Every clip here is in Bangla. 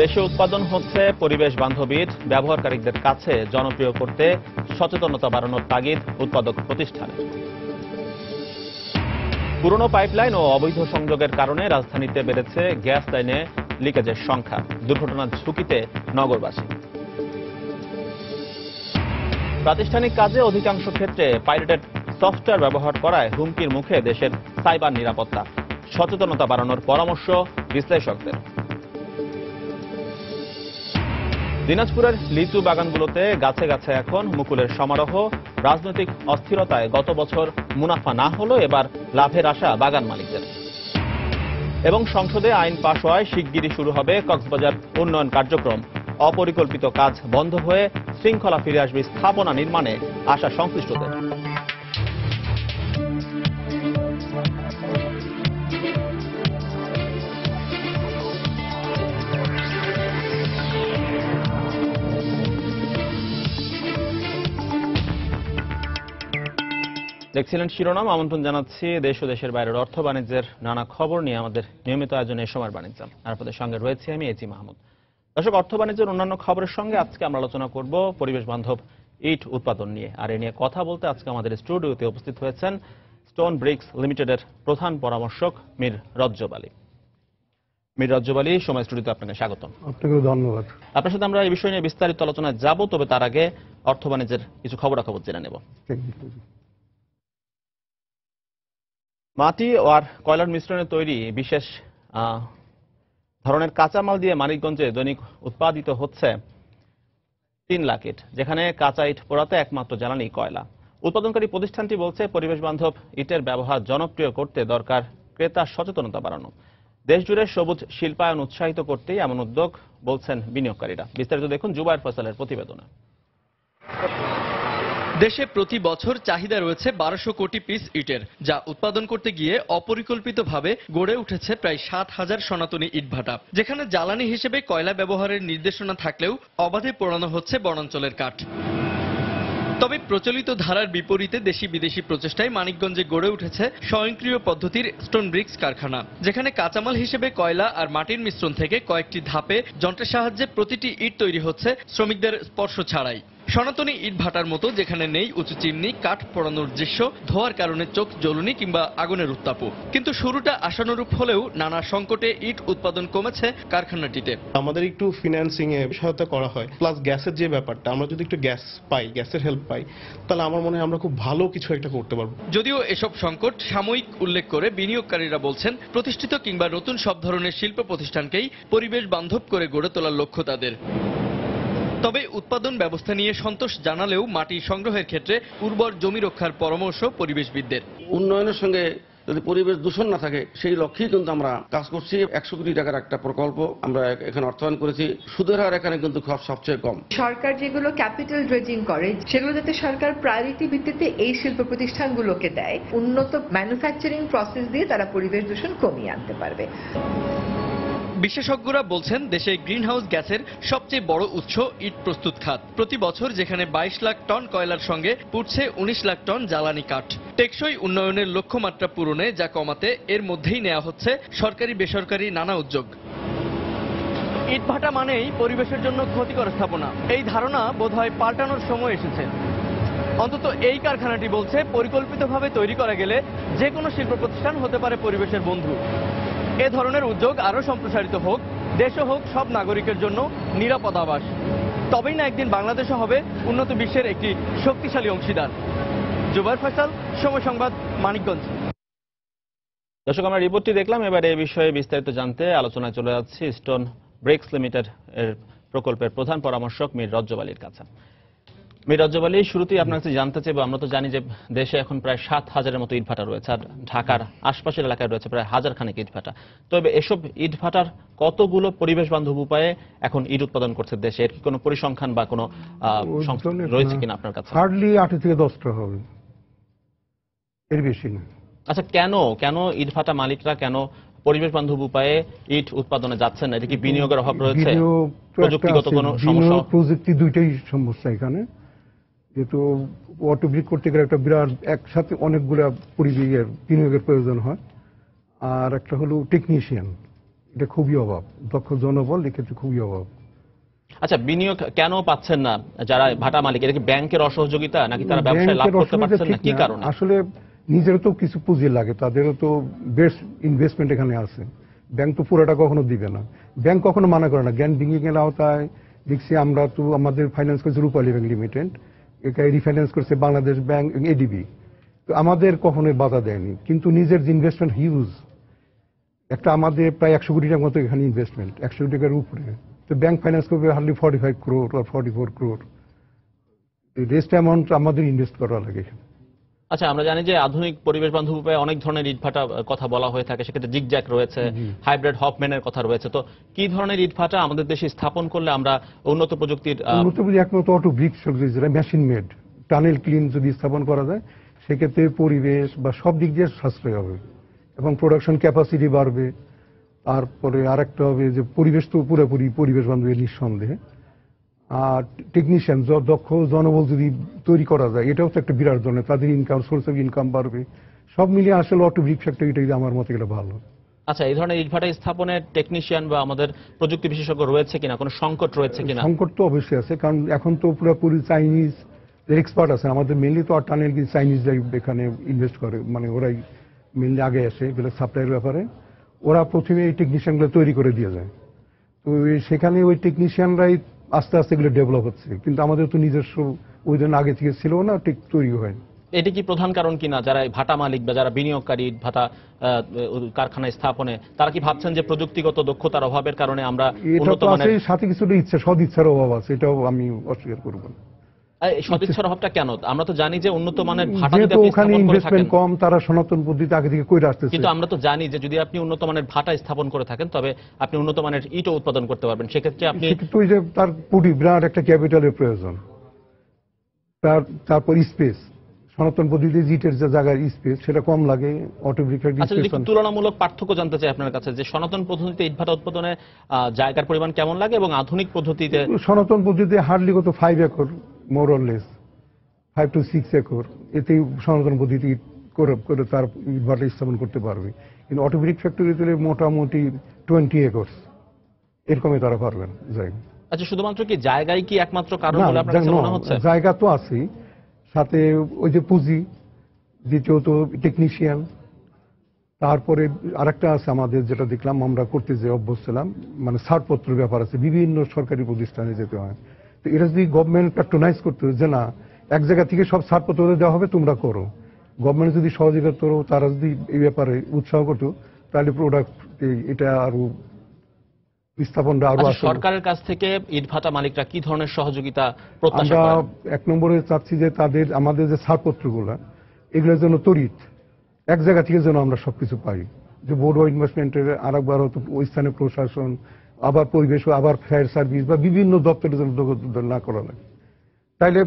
দেশে উৎপাদন হচ্ছে পরিবেশ বান্ধব ইট, ব্যবহারকারীদের কাছে জনপ্রিয় করতে সচেতনতা বাড়ানোর তাগিদ উৎপাদক প্রতিষ্ঠানের। পুরনো পাইপলাইন ও অবৈধ সংযোগের কারণে রাজধানীতে বেড়েছে গ্যাস লাইনে লিকেজের সংখ্যা, দুর্ঘটনার ঝুঁকিতে নগরবাসী। প্রাতিষ্ঠানিক কাজে অধিকাংশ ক্ষেত্রে পাইরেটেড সফটওয়্যার ব্যবহার করায় হুমকির মুখে দেশের সাইবার নিরাপত্তা, সচেতনতা বাড়ানোর পরামর্শ বিশ্লেষকদের। দিনাজপুরের লিচু বাগানগুলোতে গাছে গাছে এখন মুকুলের সমারোহ। রাজনৈতিক অস্থিরতায় গত বছর মুনাফা না হলো এবার লাভের আশা বাগান মালিকদের। এবং সংসদে আইন পাশ হওয়ায় শিগগিরই শুরু হবে কক্সবাজার উন্নয়ন কার্যক্রম। অপরিকল্পিত কাজ বন্ধ হয়ে শৃঙ্খলা ফিরে আসবে স্থাপনা নির্মাণে আশা সংশ্লিষ্টদের। দেখছিলেন শিরোনাম। আমন্ত্রণ জানাচ্ছি দেশ ও দেশের বাইরের অর্থ বাণিজ্যের নানা খবর নিয়ে আমাদের নিয়মিত আয়োজনে সময়ের বাণিজ্য। আর আপনাদের সঙ্গে রয়েছে আমি এজি মাহমুদ। দর্শক, অর্থ বাণিজ্যের অন্যান্য খবরের সঙ্গে আজকে আমরা আলোচনা করব পরিবেশ বান্ধব ইট উৎপাদন নিয়ে। আর এ নিয়ে কথা বলতে আজকে আমাদের স্টুডিওতে উপস্থিত হয়েছেন স্টোন ব্রিক্স লিমিটেডের প্রধান পরামর্শক মীর রজ্জব আলী। মীর রজ্জব আলী, সময় স্টুডিওতে আপনাকে স্বাগতম। আপনাকে ধন্যবাদ। আপনার সাথে আমরা এই বিষয় নিয়ে বিস্তারিত আলোচনায় যাব, তবে তার আগে অর্থ বাণিজ্যের কিছু খবরাখবর জেনে নেব। মাটি আর কয়লার মিশ্রণে তৈরি বিশেষ ধরনের কাঁচামাল দিয়ে মানিকগঞ্জে দৈনিক উৎপাদিত হচ্ছে 3 লাখ ইট, যেখানে কাঁচা ইট পোড়াতে একমাত্র জ্বালানি কয়লা। উৎপাদনকারী প্রতিষ্ঠানটি বলছে পরিবেশ বান্ধব ইটের ব্যবহার জনপ্রিয় করতে দরকার ক্রেতার সচেতনতা বাড়ানো। দেশজুড়ে সবুজ শিল্পায়ন উৎসাহিত করতেই এমন উদ্যোগ বলছেন বিনিয়োগকারীরা। বিস্তারিত দেখুন জুবায়ের ফয়সালের প্রতিবেদনে। দেশে প্রতি বছর চাহিদা রয়েছে 1200 কোটি পিস ইটের, যা উৎপাদন করতে গিয়ে অপরিকল্পিতভাবে গড়ে উঠেছে প্রায় 7,000 সনাতনী ইটভাটা, যেখানে জ্বালানি হিসেবে কয়লা ব্যবহারের নির্দেশনা থাকলেও অবাধে পোড়ানো হচ্ছে বনাঞ্চলের কাঠ। তবে প্রচলিত ধারার বিপরীতে দেশি বিদেশি প্রচেষ্টায় মানিকগঞ্জে গড়ে উঠেছে স্বয়ংক্রিয় পদ্ধতির স্টোন ব্রিক্স কারখানা, যেখানে কাঁচামাল হিসেবে কয়লা আর মাটির মিশ্রণ থেকে কয়েকটি ধাপে যন্ত্রের সাহায্যে প্রতিটি ইট তৈরি হচ্ছে শ্রমিকদের স্পর্শ ছাড়াই। সনাতনী ইট ভাটার মতো যেখানে নেই উঁচু চিমনি, কাঠ পোড়ানোর দৃশ্য, ধোয়ার কারণে চোখ জ্বলুনি কিংবা আগুনের উত্তাপও। কিন্তু শুরুটা আশানুরূপ হলেও নানা সংকটে ইট উৎপাদন কমেছে কারখানাটিতে। আমাদের একটু ফিন্যান্সিং এ সহায়তা করা হয়, প্লাস গ্যাসের যে ব্যাপারটা, আমরা যদি একটু গ্যাস পাই, গ্যাসের হেল্প পাই, তাহলে আমার মনে হয় আমরা খুব ভালো কিছু একটা করতে পারবো। যদিও এসব সংকট সাময়িক উল্লেখ করে বিনিয়োগকারীরা বলছেন প্রতিষ্ঠিত কিংবা নতুন সব ধরনের শিল্প প্রতিষ্ঠানকেই পরিবেশ বান্ধব করে গড়ে তোলার লক্ষ্য তাদের। তবে উৎপাদন ব্যবস্থা নিয়ে সন্তোষ জানালেও মাটি সংগ্রহের ক্ষেত্রে উর্বর জমি রক্ষার পরামর্শ পরিবেশবিদদের। উন্নয়নের সঙ্গে যদি পরিবেশ দূষণ না থাকে, সেই লক্ষ্যেই কিন্তু আমরা কাজ করছি। 100 কোটি টাকার একটা প্রকল্প আমরা এখানে অর্থায়ন করেছি। সুদের হার এখানে কিন্তু সবচেয়ে কম। সরকার যেগুলো ক্যাপিটাল ড্রেজিং করে, সেগুলো যাতে সরকার প্রায়োরিটি ভিত্তিতে এই শিল্প প্রতিষ্ঠানগুলোকে দেয়, উন্নত ম্যানুফ্যাকচারিং প্রসেস দিয়ে তারা পরিবেশ দূষণ কমিয়ে আনতে পারবে। বিশেষজ্ঞরা বলছেন দেশে গ্রিনহাউস গ্যাসের সবচেয়ে বড় উৎস ইট প্রস্তুত খাত। প্রতি বছর যেখানে 22 লাখ টন কয়লার সঙ্গে পুড়ছে 19 লাখ টন জ্বালানি কাঠ। টেকসই উন্নয়নের লক্ষ্যমাত্রা পূরণে যা কমাতে এর মধ্যেই নেওয়া হচ্ছে সরকারি বেসরকারি নানা উদ্যোগ। ইটভাটা মানেই পরিবেশের জন্য ক্ষতিকর স্থাপনা, এই ধারণা বোধহয় পাল্টানোর সময় এসেছে। অন্তত এই কারখানাটি বলছে পরিকল্পিতভাবে তৈরি করা গেলে যে কোনো শিল্প প্রতিষ্ঠান হতে পারে পরিবেশের বন্ধু। এ ধরনের উদ্যোগ আরো সম্প্রসারিত হোক, দেশও হোক সব নাগরিকের জন্য নিরাপদ আবাস। তবেই না একদিন বাংলাদেশও হবে উন্নত বিশ্বের একটি শক্তিশালী অংশীদার। জুবায়ের ফয়সাল, সময় সংবাদ, মানিকগঞ্জ। দর্শক, আমরা রিপোর্টটি দেখলাম। এবার এই বিষয়ে বিস্তারিত জানতে আলোচনায় চলে যাচ্ছি স্টোন ব্রিক্স লিমিটেড এর প্রকল্পের প্রধান পরামর্শক মীর রজ্জব আলীর কাছে। মীর রজ্জব আলী, শুরুতেই আপনার কাছে জানতে চাইব, আমরা তো জানি যে দেশে এখন প্রায় 7,000-এর মতো ইটভাটা রয়েছে, আর ঢাকার আশপাশের এলাকায় রয়েছে প্রায় 1000 খানেক ইটভাটা। তবে এসব ইটভাটার কতগুলো পরিবেশ বান্ধব উপায়ে এখন ইট উৎপাদন করছে দেশে? এর কি কোনো পরিসংখ্যান বা কোনো রয়েছে কিনা আপনার কাছে? হার্ডলি 8 থেকে 10টা হবে, এর বেশি না। আচ্ছা, কেন ইটভাটা মালিকরা কেন পরিবেশ বান্ধব উপায়ে ইট উৎপাদনে যাচ্ছেন না? এটা কি বিনিয়োগের অভাব রয়েছে, প্রযুক্তিগত কোনো সমস্যা? প্রযুক্তি দুইটাই সমস্যা এখানে। যেহেতু অটোব্রিক করতে গেলে একটা বিরাট একসাথে অনেকগুলো বিনিয়োগের প্রয়োজন হয়, আর একটা হলো টেকনিশিয়ান, এটা খুবই অভাব, দক্ষ জনবল এক্ষেত্রে খুবই অভাব। আচ্ছা, বিনিয়োগ কেন পাচ্ছেন না যারা ভাটা মালিক? এটা কি ব্যাংকের অসহযোগিতা, নাকি তারা ব্যবসায় লাভ ব্যাংকের করতে অসুবিধা পারছেন না, ঠিক কি না। কারণে? আসলে নিজেরও তো কিছু পুঁজি লাগে, তাদেরও তো বেস্ট ইনভেস্টমেন্ট এখানে আছে। ব্যাংক তো পুরোটা কখনো দিবে না, ব্যাংক কখনো মানা করে না। জ্ঞান ব্যাংকিং এর আওতায় দেখছি আমরা তো আমাদের ফাইন্যান্স করছে রূপালী ব্যাংক লিমিটেড, একে রিফাইন্যান্স করছে বাংলাদেশ ব্যাংক, এডিবি, তো আমাদের কখনোই বাধা দেয়নি। কিন্তু নিজের যে ইনভেস্টমেন্ট হিউজ, একটা আমাদের প্রায় 100 কোটি টাকার মতো এখানে ইনভেস্টমেন্ট, 100 কোটি টাকার উপরে, তো ব্যাংক ফাইন্যান্স করবে hardly 45 crore or 44 crore। Rest amount আমাদের ইনভেস্ট করা লাগে এখানে। আচ্ছা, আমরা জানি যে আধুনিক পরিবেশ বান্ধব উপায়ে অনেক ধরনের ইটভাটা কথা বলা হয়ে থাকে, সেক্ষেত্রে জিগজ্যাক রয়েছে, হাইব্রিড হফম্যানের কথা রয়েছে। তো কি ধরনের ইটভাটা আমাদের দেশে স্থাপন করলে আমরা উন্নত প্রযুক্তির উন্নত প্রযুক্তি একমাত্র অটো ব্রিক্স, যেটা মেশিন মেড টানেল ক্লিন যদি স্থাপন করা যায়, সেক্ষেত্রে পরিবেশ বা সব দিক দিয়ে সাশ্রয় হবে এবং প্রোডাকশন ক্যাপাসিটি বাড়বে। তারপরে আরেকটা হবে যে পরিবেশ তো পুরোপুরি পরিবেশ বান্ধব নিঃসন্দেহে। আর টেকনিশিয়ান দক্ষ জনবল যদি তৈরি করা যায়, এটাও তো একটা বিরাট ধরনের, তাদের ইনকাম, সোর্স অফ ইনকাম বাড়বে। সব মিলিয়ে আসলে অটো ব্রিক ফ্যাক্টরিটা আমার মতে গেলে ভালো। আচ্ছা, এই ধরনের ইটভাটা স্থাপনের টেকনিশিয়ান বা আমাদের প্রযুক্তি বিশেষজ্ঞ রয়েছে কিনা, কোনো সংকট রয়েছে কিনা? সংকট তো অবশ্যই আছে, কারণ এখন তো পুরোপুরি চাইনিজ এক্সপার্ট আছে আমাদের। মেনলি তো আর টানেল কি চাইনিজরাই এখানে ইনভেস্ট করে, মানে ওরাই মেনলি আগে আসে এগুলো সাপ্লাইয়ের ব্যাপারে। ওরা প্রথমে এই টেকনিশিয়ানগুলো তৈরি করে দিয়ে যায়, তো সেখানে ওই টেকনিশিয়ানরাই আস্তে আস্তে এগুলো ডেভেলপ হচ্ছে। কিন্তু আমাদের তো নিজস্ব ওই জন্য আগে থেকে ছিল না, ঠিক তৈরি হয়। এটি কি প্রধান কারণ কিনা যারা এই ভাটা মালিক বা যারা বিনিয়োগকারী ভাটা কারখানায় স্থাপনে, তারা কি ভাবছেন যে প্রযুক্তিগত দক্ষতার অভাবের কারণে আমরা এটা উন্নত তো আছে, মানের সাথে কিছুটা ইচ্ছা, সদ ইচ্ছার অভাব আছে, এটাও আমি অস্বীকার করব না। সদিচ্ছার অভাবটা কেন? আমরা তো জানি যে উন্নত মানের ভাটা যদি যেহেতু আপনি ওখানে স্থাপন করে থাকেন, ইনভেস্টমেন্ট কম, তারা সনাতন পদ্ধতি আগে থেকে কইরা আসতেছে। কিন্তু আমরা তো জানি যে যদি আপনি উন্নত মানের ভাটা স্থাপন করে থাকেন, তবে আপনি উন্নত মানের ইটও উৎপাদন করতে পারবেন। সেক্ষেত্রে আপনি সেক্ষেত্রে ওই যে তার বিরাট একটা ক্যাপিটালের প্রয়োজন, তারপর স্পেস, সনাতন পদ্ধতিতে জিটের যে জায়গার স্পেস সেটা কম লাগে। আচ্ছা, যদি তুলনামূলক পার্থক্য জানতে চাই আপনার কাছে, যে সনাতন পদ্ধতিতে ইটভাটা উৎপাদনে জায়গার পরিমাণ কেমন লাগে এবং আধুনিক পদ্ধতিতে? সনাতন পদ্ধতিতে হার্ডলি কত 5 acre, more or less 5 to 6 acre, এতেই সনাতন পদ্ধতি করে তার ইটভাটা স্থাপন করতে পারবে। কিন্তু অটোমেটিক ফ্যাক্টরি তুলে মোটামুটি 20 একর এরকমই তারা পারবেন জায়গা। আচ্ছা, শুধুমাত্র কি জায়গায় কি একমাত্র কারণ বলে আপনার কাছে মনে হচ্ছে? জায়গা তো আছেই, সাথে ওই যে পুঁজি, দ্বিতীয়ত টেকনিশিয়ান, তারপরে আরেকটা আছে আমাদের যেটা দেখলাম আমরা করতে যে অভ্যস্ত ছিলাম, মানে ছাড়পত্রের ব্যাপার আছে, বিভিন্ন সরকারি প্রতিষ্ঠানে যেতে হয়। তো এটা যদি গভর্নমেন্ট প্যাট্রোনাইজ করতে হয় যে না এক জায়গা থেকে সব ছাড়পত্র দেওয়া হবে তোমরা করো, গভর্নমেন্ট যদি সহযোগিতা করো, তারা যদি এই ব্যাপারে উৎসাহ করতো, তাহলে প্রোডাক্ট এটা আরো স্থাপনটা আরো। আচ্ছা, সরকারের কাছ থেকে ইটভাটা মালিকরা কি ধরনের সহযোগিতা প্রত্যাশা আমরা করেন? 1 নম্বরে চাচ্ছি যে আমাদের যে ছাড়পত্রগুলা এগুলোর জন্য তড়িৎ এক জায়গা থেকে যেন আমরা সবকিছু পাই। যে বোর্ড অফ ইনভেস্টমেন্টের আরেকবার হয়তো ওই স্থানে প্রশাসন, আবার পরিবেশ, আবার ফায়ার সার্ভিস বা বিভিন্ন দপ্তরের জন্য না করা লাগে, তাইলে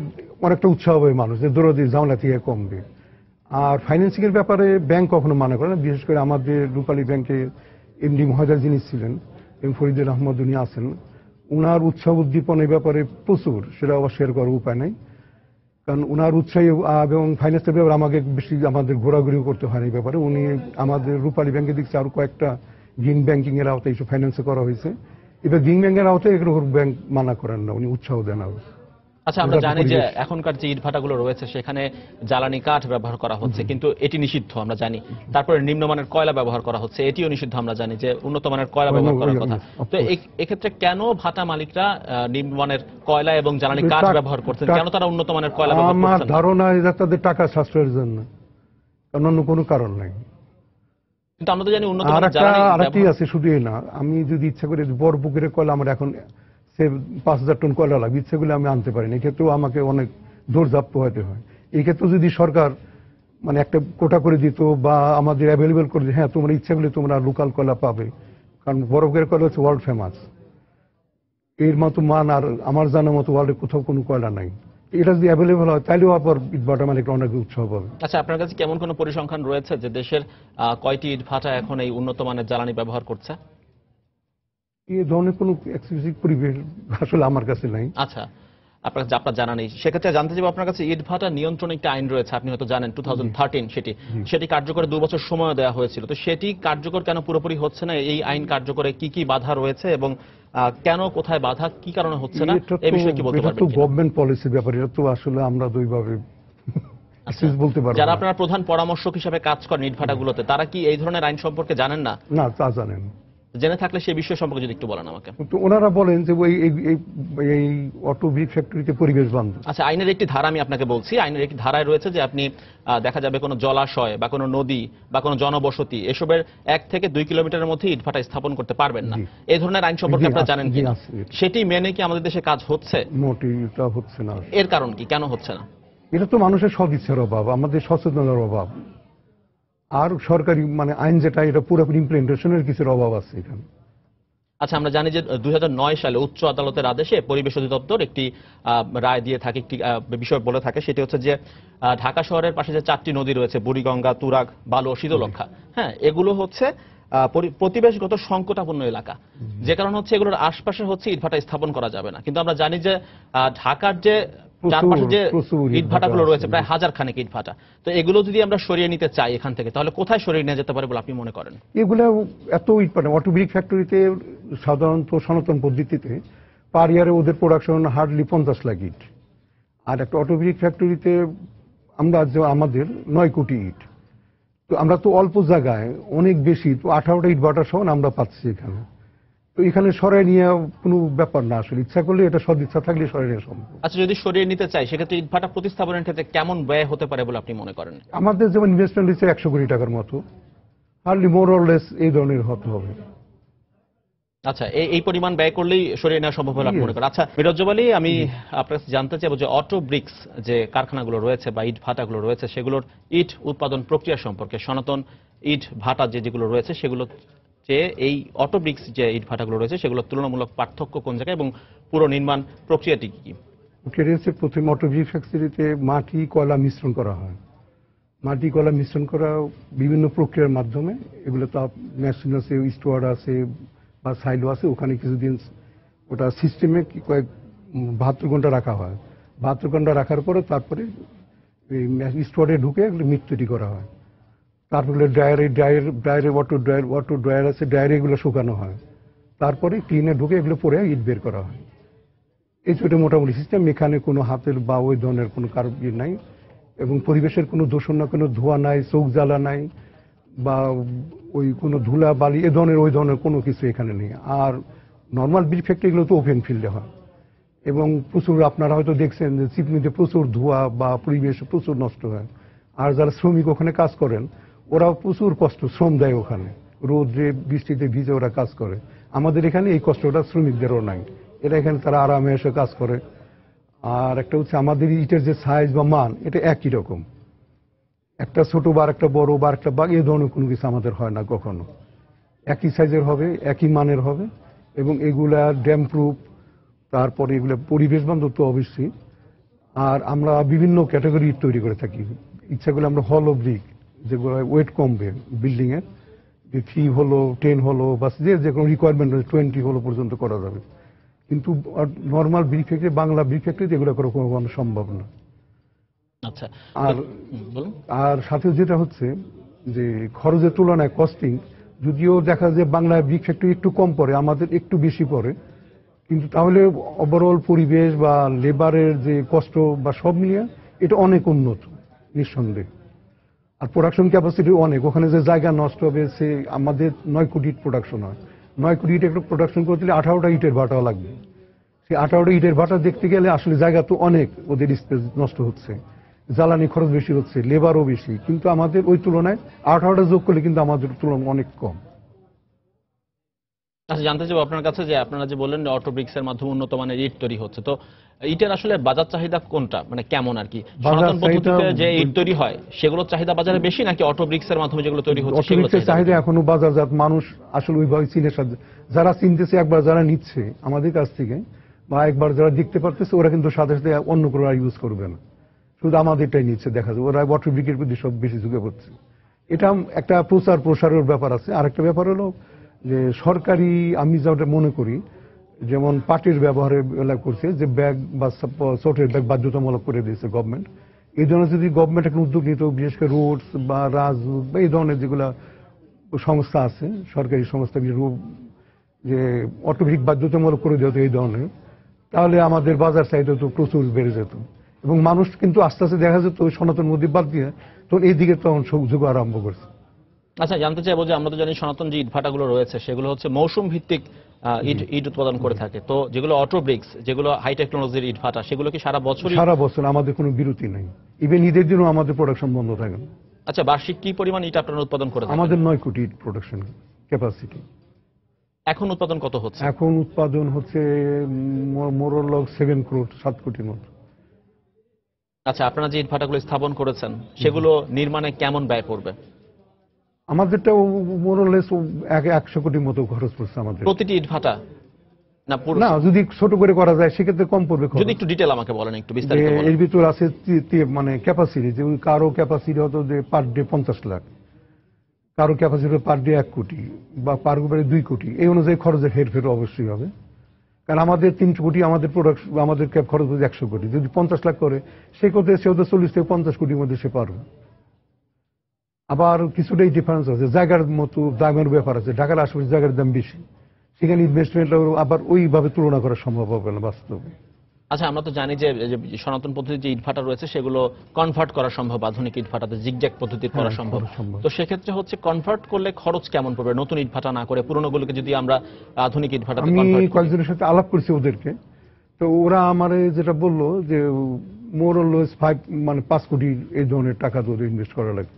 অনেকটা উৎসাহ হবে মানুষ, যে দৌড়াদি ঝামেলা থেকে কমবে। আর ফাইন্যান্সিং এর ব্যাপারে ব্যাংক কখনো মানা করে না, বিশেষ করে আমাদের রূপালী ব্যাংকে এমডি মহোদয় যিনি ছিলেন, ফরিদুর রহমান উনি আছেন, উনার উৎসাহ উদ্দীপন এই ব্যাপারে প্রচুর, সেটা আবার শেয়ার করার উপায় নাই। কারণ উনার উৎসাহী এবং ফাইন্যান্সের ব্যাপারে আমাকে বেশি আমাদের ঘোরাঘুরিও করতে হয় এই ব্যাপারে। উনি আমাদের রূপালী ব্যাংকে দেখছি আরো কয়েকটা গ্রিন ব্যাংকিং এর আওতায় এইসব ফাইন্যান্সে করা হয়েছে। এবার গ্রিন ব্যাংকের আওতায় এগুলো ব্যাংক মানা করেন না, উনি উৎসাহ দেন আরো। আচ্ছা, আমরা জানি যে এখনকার যে ইটভাটাগুলো রয়েছে সেখানে জ্বালানি কাঠ ব্যবহার করা হচ্ছে, কিন্তু এটি নিষিদ্ধ আমরা জানি। তারপরে নিম্নমানের কয়লা ব্যবহার করা হচ্ছে, এটিও নিষিদ্ধ আমরা জানি, যে উন্নত মানের কয়লা ব্যবহার করার কথা। তো এক্ষেত্রে কেন ভাটা মালিকরা নিম্নমানের কয়লা এবং জ্বালানি কাঠ ব্যবহার করছেন? কেন তারা উন্নত মানের কয়লা ব্যবহার করছেন? আমার ধারণা যে তাদের টাকা সাশ্রয়ের জন্য, কারণ অন্য কোনো কারণ নাই। কিন্তু আমরা তো জানি উন্নত মানের জ্বালানি আরেকটি আছে, শুধু এই না, আমি যদি ইচ্ছা করি বড় পুকুরের কয়লা আমার এখন 5,000 টন কয়লা লাগবে, ইচ্ছেগুলো আমি আনতে পারি না, এক্ষেত্রেও আমাকে অনেক দৌড়ঝাঁপ পোহাতে হয়। এই ক্ষেত্রে যদি সরকার মানে একটা কোটা করে দিত বা আমাদের অ্যাভেলেবেল করে দিত, হ্যাঁ তোমরা ইচ্ছাগুলো তোমরা লোকাল কয়লা পাবে, কারণ বরফের কয়লা হচ্ছে ওয়ার্ল্ড ফেমাস, এর মতো মান আর আমার জানার মতো ওয়ার্ল্ডে কোথাও কোনো কয়লা নাই। এটা যদি অ্যাভেলেবেল হয় তাহলেও আবার ইটভাটা মালিকরা অনেক উৎসাহ পাবে। আচ্ছা, আপনার কাছে কেমন কোনো পরিসংখ্যান রয়েছে যে দেশের কয়টি ইটভাটা এখন এই উন্নত মানের জ্বালানি ব্যবহার করছে? এই ধরনের কোনো এক্সক্লুসিভ পরিবেশ আসলে আমার কাছে নাই। আচ্ছা, আপনার জানা নেই, সেক্ষেত্রে জানতে চাইবো আপনার কাছে ইটভাটা নিয়ন্ত্রণ একটা আইন রয়েছে, আপনি হয়তো জানেন 2013 সেটি কার্যকরে 2 বছর সময় দেওয়া হয়েছিল। তো সেটি কার্যকর কেন পুরোপুরি হচ্ছে না? এই আইন কার্যকরে কি কি বাধা রয়েছে এবং কেন, কোথায় বাধা, কি কারণে হচ্ছে না, এই বিষয়ে কি বলতে এটা পারবেন তো কিনা? গভর্নমেন্ট পলিসির ব্যাপার, এটা তো আসলে আমরা দুইভাবে বলতে পারবো যারা না। আপনারা প্রধান পরামর্শক হিসেবে কাজ করেন ইটভাটাগুলোতে, তারা কি এই ধরনের আইন সম্পর্কে জানেন না? না, তা জানেন। জেনে থাকলে সেই বিষয় সম্পর্কে যদি একটু বলেন আমাকে। তো ওনারা বলেন যে এই অটো ব্রিক ফ্যাক্টরিতে পরিবেশ বান্ধব। আচ্ছা, আইনের একটি ধারা আমি আপনাকে বলছি। আইনের একটি ধারায় রয়েছে যে আপনি দেখা যাবে কোনো জলাশয় বা কোনো নদী বা কোনো জনবসতি এসবের 1 থেকে 2 কিলোমিটারের মধ্যে ইটভাটা স্থাপন করতে পারবেন না। জি। এই ধরনের আইন সম্পর্কে জি, আপনারা জানেন জি, কি? আছে। সেটি মেনে কি আমাদের দেশে কাজ হচ্ছে? মোটেই এটা হচ্ছে না। এর কারণ কি, কেন হচ্ছে না? এটা তো মানুষের সদিচ্ছার অভাব, আমাদের সচেতনতার অভাব, আর সরকারি আইন যেটা, এটা পুরোপুরি ইমপ্লিমেন্টেশনের কিছুর অভাব আছে এখানে। আচ্ছা, আমরা জানি যে 2009 সালে উচ্চ আদালতের আদেশে পরিবেশ অধিদপ্তর একটি রায় দিয়ে থাকে, একটি বিষয় বলে থাকে, সেটি হচ্ছে যে ঢাকা শহরের পাশে যে 4টি নদী রয়েছে, বুড়িগঙ্গা, তুরাগ, বালু ও শীতলক্ষা, হ্যাঁ, এগুলো হচ্ছে পরিবেশগত সংকটাপন্ন এলাকা, যে কারণে হচ্ছে এগুলোর আশপাশে হচ্ছে ইটভাটা স্থাপন করা যাবে না। কিন্তু আমরা জানি যে ঢাকার যে চারপাশে যে প্রচুর ইটভাটাগুলো ইটভাটা রয়েছে, আছে। প্রায় 1000 খানেক ইটভাটা, তো এগুলো যদি আমরা সরিয়ে নিতে চাই এখান থেকে, তাহলে কোথায় সরিয়ে নিয়ে যেতে পারে বলে আপনি মনে করেন? এগুলো এত ইট অটো ব্রিক ফ্যাক্টরিতে সাধারণত সনাতন পদ্ধতিতে পার ইয়ারে ওদের প্রোডাকশন হার্ডলি 50 লাখ ইট, আর একটা অটো ব্রিক ফ্যাক্টরিতে আমাদের 9 কোটি ইট। তো আমরা তো অল্প জায়গায় অনেক বেশি, তো 18টা ইট ভাটার সমান আমরা পাচ্ছি এখানে। তো এখানে সরাই নিয়ে কোনো ব্যাপার না, আসলে ইচ্ছা করলে, এটা সদিচ্ছা থাকলে সরাই নেওয়া সম্ভব। আচ্ছা, যদি সরিয়ে নিতে চাই সেক্ষেত্রে ইটভাটা প্রতিস্থাপনের ক্ষেত্রে কেমন ব্যয় হতে পারে বলে আপনি মনে করেন? আমাদের যেমন ইনভেস্টমেন্ট হচ্ছে 100 কোটি টাকার মতো, হার্ডলি মোর অর লেস এই ধরনের হতে হবে। আচ্ছা, এই পরিমাণ ব্যয় করলেই সরিয়ে নেওয়া সম্ভব বলে আপনি মনে করেন? আচ্ছা, মিরাজ্জব আলী, আমি আপনার কাছে জানতে চাইবো যে অটো ব্রিক্স যে কারখানাগুলো রয়েছে বা ইট ভাটাগুলো রয়েছে, সেগুলোর ইট উৎপাদন প্রক্রিয়া সম্পর্কে, সনাতন ইট ভাটা যেগুলো রয়েছে সেগুলো যে এই অটো ব্রিক্স যে ইট ভাটাগুলো রয়েছে সেগুলোর তুলনামূলক পার্থক্য কোন জায়গায় এবং পুরো নির্মাণ প্রক্রিয়াটি কি? প্রথমে অটো ব্রিক ফ্যাক্টরিতে মাটি কয়লা মিশ্রণ করা হয়। মাটি কয়লা মিশ্রণ করা বিভিন্ন প্রক্রিয়ার মাধ্যমে, এগুলো তো মেশিন আছে, স্টোয়ার আছে বা সাইলো আছে, ওখানে কিছুদিন ওটা সিস্টেমে কয়েক 72 ঘন্টা রাখা হয়। 72 ঘন্টা রাখার পরে তারপরে স্টোয়ারে ঢুকে মিট তৈরি করা হয়। তারপরে ড্রায়ারে অটো ড্রায়ার আছে, ড্রায়ারে এগুলো শুকানো হয়। তারপরে টিনে ঢুকে এগুলো পরে ইট বের করা হয়। এই ছোট মোটামুটি সিস্টেম। এখানে কোনো হাতের বা ওই ধরনের কোনো কারো নাই, এবং পরিবেশের কোনো দূষণ না, কোনো ধোঁয়া নাই, চোখ জ্বালা নাই, বা ওই কোনো ধুলা বালি ওই ধরনের কোনো কিছু এখানে নেই। আর নর্মাল ব্রিক ফ্যাক্টরিগুলো তো ওপেন ফিল্ডে হয়, এবং প্রচুর, আপনারা হয়তো দেখছেন যে চিপনিতে প্রচুর ধোঁয়া বা পরিবেশ প্রচুর নষ্ট হয়। আর যারা শ্রমিক ওখানে কাজ করেন, ওরাও প্রচুর কষ্ট, শ্রম দেয় ওখানে, রোদে বৃষ্টিতে ভিজে ওরা কাজ করে। আমাদের এখানে এই কষ্টটা শ্রমিকদেরও নাই, এরা এখানে তারা আরামে এসে কাজ করে। আর একটা হচ্ছে আমাদের ইটের যে সাইজ বা মান, এটা একই রকম, একটা ছোট বা একটা বড় বা একটা বাঘ এই ধরনের কোনো কিছু আমাদের হয় না কখনো। একই সাইজের হবে, একই মানের হবে, এবং এগুলা ড্যাম প্রুফ, তারপরে এগুলো পরিবেশ বান্ধব তো অবশ্যই। আর আমরা বিভিন্ন ক্যাটাগরি ইট তৈরি করে থাকি। ইচ্ছা করলে আমরা হলো ব্রিক, যেগুলো ওয়েট কমবে বিল্ডিং এর, যে 3 হলো, 10 হলো, বা যে কোনো রিকোয়ারমেন্ট 20 হলো পর্যন্ত করা যাবে। কিন্তু normal brick factory, Bangla brick ফ্যাক্টরিতে এগুলো করা কোনো সম্ভব না। আচ্ছা, আর বলুন। আর সাথে যেটা হচ্ছে যে খরচের তুলনায় কস্টিং, যদিও দেখা যায় বাংলা ব্রিক ফ্যাক্টরি একটু কম পড়ে, আমাদের একটু বেশি পড়ে, কিন্তু তাহলে ওভারঅল পরিবেশ বা লেবারের যে কষ্ট বা সব মিলিয়ে এটা অনেক উন্নত নিঃসন্দেহে। আর প্রোডাকশন ক্যাপাসিটি অনেক, ওখানে যে জায়গা নষ্ট হবে, সে আমাদের 9 কোটি ইট প্রোডাকশন হয়। 9 কোটি ইট একটা প্রোডাকশন করতে গেলে 18টা ইটের ভাটা লাগবে। সেই 18টা ইটের ভাটা দেখতে গেলে আসলে জায়গা তো অনেক, ওদের স্পেস নষ্ট হচ্ছে, জ্বালানি খরচ বেশি হচ্ছে, লেবারও বেশি, কিন্তু আমাদের ওই তুলনায় 18টা যোগ করলে কিন্তু আমাদের তুলনায় অনেক কম। আচ্ছা, জানতে চাইবো আপনার কাছে যে আপনারা যে বললেন অটো ব্রিক্সের মাধ্যমে উন্নত মানের ইট তৈরি হচ্ছে, তো ইটের আসলে বাজার চাহিদা কোনটা, কেমন আর কি? বাজার সনাতন পদ্ধতিতে চাহিদা- যে ইট তৈরি হয় সেগুলোর চাহিদা বাজারে বেশি, নাকি অটো ব্রিক্সের মাধ্যমে যেগুলো তৈরি হচ্ছে অটো সেগুলোর ব্রিক্সের চাহিদা এখনো বাজারজাত মানুষ আসলে ওইভাবে চিনে, যারা চিনতেছে, একবার যারা নিচ্ছে আমাদের কাছ থেকে, বা একবার যারা দেখতে পারতেছে, ওরা কিন্তু সাথে সাথে অন্য কোনো আর ইউজ করবে না, শুধু আমাদেরটাই নিচ্ছে। দেখা যায় ওরা অটো ব্রিকের প্রতি সব বেশি ঝুঁকে পড়ছে। এটা একটা প্রচার প্রসারের ব্যাপার আছে। আরেকটা ব্যাপার হলো যে সরকারি, আমি যেটা মনে করি, যেমন পাটির ব্যবহারে এলাকা করছে, যে ব্যাগ বা ছোটের ব্যাগ বাধ্যতামূলক করে দিয়েছে গভর্নমেন্ট। এই জন্য যদি গভর্নমেন্ট একটা উদ্যোগ নিত, বিশেষ করে রোডস বা রাজদূত বা এই ধরনের যেগুলা সংস্থা আছে, সরকারি সংস্থা, যে অটোমেটিক বাধ্যতামূলক করে দেওয়া এই ধরনের, তাহলে আমাদের বাজার চাহিদা তো প্রচুর বেড়ে যেত এবং মানুষ কিন্তু আস্তে আস্তে দেখা যেত ওই সনাতন মুদি বাদ দিয়ে তখন এই দিকে তখন যোগ আরম্ভ করছে। আচ্ছা, জানতে চাইবো যে আমরা তো জানি সনাতন যে ইটভাটাগুলো রয়েছে সেগুলো হচ্ছে মৌসুম ভিত্তিক ইট উৎপাদন করে থাকে, তো যেগুলো অটো ব্রিক্স, যেগুলো হাই টেকনোলজির ইটভাটা, সেগুলো কি সারা বছর? সারা বছর আমাদের কোনো বিরতি নেই, ইভেন ঈদের দিনও আমাদের প্রোডাকশন বন্ধ থাকে না। আচ্ছা, বার্ষিক কি পরিমাণ ইট আপনারা উৎপাদন করে থাকেন? আমাদের 9 কোটি ইট প্রোডাকশন ক্যাপাসিটি। এখন উৎপাদন কত হচ্ছে? এখন উৎপাদন হচ্ছে মোরল 7 করোড়, 7 কোটির মতো। আচ্ছা, আপনারা যে ইটভাটাগুলো স্থাপন করেছেন সেগুলো নির্মাণে কেমন ব্যয় পড়বে? আমাদেরটা মোরলেস 100 কোটির মতো খরচ পড়ছে আমাদের। প্রতিটি ইটভাটা না পুরো? না, যদি একটু ছোট করে করা যায় সেক্ষেত্রে কম পড়বে খরচ। যদি একটু ডিটেল আমাকে বলেন, একটু বিস্তারিত বলেন। এর ভিতর আছে মানে ক্যাপাসিটি, যে কারো ক্যাপাসিটি হতো যে পার ডে 50 লাখ, কারো ক্যাপাসিটি পার ডে 1 কোটি বা পার ডে 2 কোটি। এই অনুযায়ী খরচের হেরফের অবশ্যই হবে, কারণ আমাদের 3 কোটি, আমাদের প্রোডাক্ট, আমাদের খরচ হচ্ছে 100 কোটি। যদি 50 লাখ করে সে করতে, সে হতে 40 থেকে 50 কোটির মধ্যে সে পারবে। আবার কিছুটাই ডিফারেন্স আছে, জায়গার মতো দামের ব্যাপার আছে। ঢাকার আশেপাশে জায়গার দাম বেশি, সেখানে ইনভেস্টমেন্ট আবার ওইভাবে তুলনা করা সম্ভব হবে না বাস্তবে। আচ্ছা, আমরা তো জানি যে সনাতন পদ্ধতির যে ইটভাটা রয়েছে সেগুলো কনভার্ট করা সম্ভব আধুনিক ইটভাটাতে, জিগজ্যাগ পদ্ধতির করা সম্ভব। তো সেক্ষেত্রে হচ্ছে কনভার্ট করলে খরচ কেমন পড়বে? নতুন ইটভাটা না করে পুরনোগুলোকে যদি আমরা আধুনিক ইটভাটাতে আমি কনভার্ট করি? কয়েকজনের সাথে আলাপ করছি ওদেরকে, তো ওরা আমার যেটা বললো যে মোরলেস 5 কোটি এই ধরনের টাকা তো ইনভেস্ট করা লাগে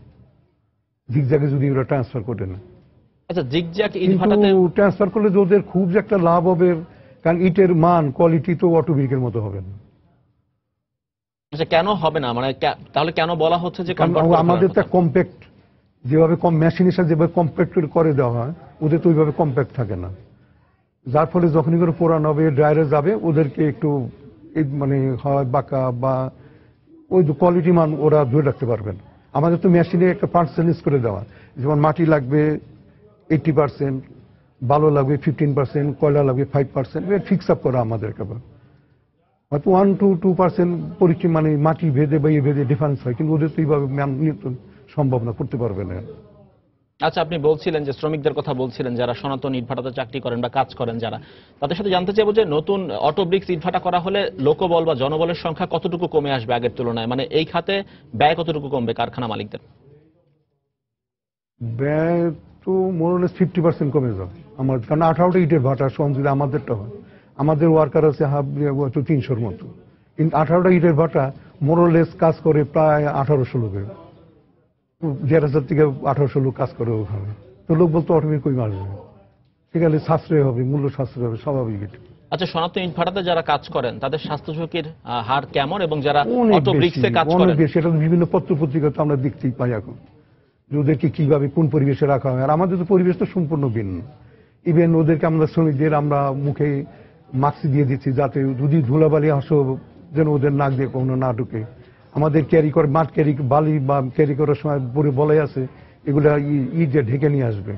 জিগজ্যাগে যদি ওরা ট্রান্সফার করে না। আচ্ছা, জিগজ্যাগ কিন্তু ইটভাটাতে ট্রান্সফার করলে যে ওদের খুব যে একটা লাভ হবে, কারণ ইটের মান কোয়ালিটি তো অটোমেটিকের মতো হবে না। আচ্ছা, কেন হবে না? মানে তাহলে কেন বলা হচ্ছে যে কারণ আমাদের তো কম্প্যাক্ট, যেভাবে মেশিনের সাথে যেভাবে কম্প্যাক্ট করে দেওয়া হয়, ওদের তো ওইভাবে কম্প্যাক্ট থাকে না, যার ফলে যখনই করে পোড়ানো হবে, ড্রায়ারে যাবে, ওদেরকে একটু মানে হয় বাঁকা বা ওই কোয়ালিটি মান ওরা ধরে রাখতে পারবেন। আমাদের তো মেশিনে একটা পার্সেন্টেজ করে দেওয়া, যেমন মাটি লাগবে 80%, বালু লাগবে 15%, কয়লা লাগবে 5%, ফিক্স আপ করা আমাদের একেবারে। হয়তো 1 to 2% পরীক্ষা মানে মাটি ভেদে বা ইয়ে ভেদে ডিফারেন্স হয়, কিন্তু ওদের তো এইভাবে নিয়ন্ত্রণ সম্ভব না, করতে পারবে না। আচ্ছা, আপনি বলছিলেন যে শ্রমিকদের কথা বলছিলেন যারা সনাতন ইটভাটাতে চাকরি করেন বা কাজ করেন যারা, তাদের সাথে জানতে চাইবো যে নতুন অটো ব্রিক্স ইটভাটা করা হলে লোকবল বা জনবলের সংখ্যা কতটুকু কমে আসবে আগের তুলনায়? মানে এই খাতে ব্যয় কতটুকু কমবে কারখানা মালিকদের? ব্যয় তো মোরলেস 50% কমে যাবে আমার, কারণ 18টা ইটের ভাটা সমান যদি আমাদেরটা হয়, আমাদের ওয়ার্কার আছে 300-র মতো, কিন্তু 18টা ইটের ভাটা মোরলেস কাজ করে প্রায় 1800 লোকের, 1,500 থেকে 1800 লোক কাজ করে ওখানে। তো লোক বলতে অটোমেটিক কই মারবে, সেখানে সাশ্রয় হবে, মূল্য সাশ্রয় হবে, স্বাভাবিক এটা। আচ্ছা, সনাতন ইটভাটাতে যারা কাজ করেন তাদের স্বাস্থ্য ঝুঁকির হার কেমন, এবং যারা অনেক অটো ব্রিক্সে কাজ অনেক করেন? বেশি, এটা বিভিন্ন পত্র পত্রিকা তো আমরা দেখতেই পাই এখন, যে ওদেরকে কিভাবে কোন পরিবেশে রাখা হয়। আর আমাদের তো পরিবেশ তো সম্পূর্ণ ভিন্ন। ইভেন ওদেরকে আমরা শ্রমিকদের আমরা মুখে মাস্ক দিয়ে দিচ্ছি, যাতে যদি ধুলাবালি আসো যেন ওদের নাক দিয়ে কখনো না ঢুকে। আমাদের ক্যারি করে মাঠ ক্যারি বালি বা ক্যারি করার সময় পরে বলাই আছে, এগুলা যে ঢেকে নিয়ে আসবে,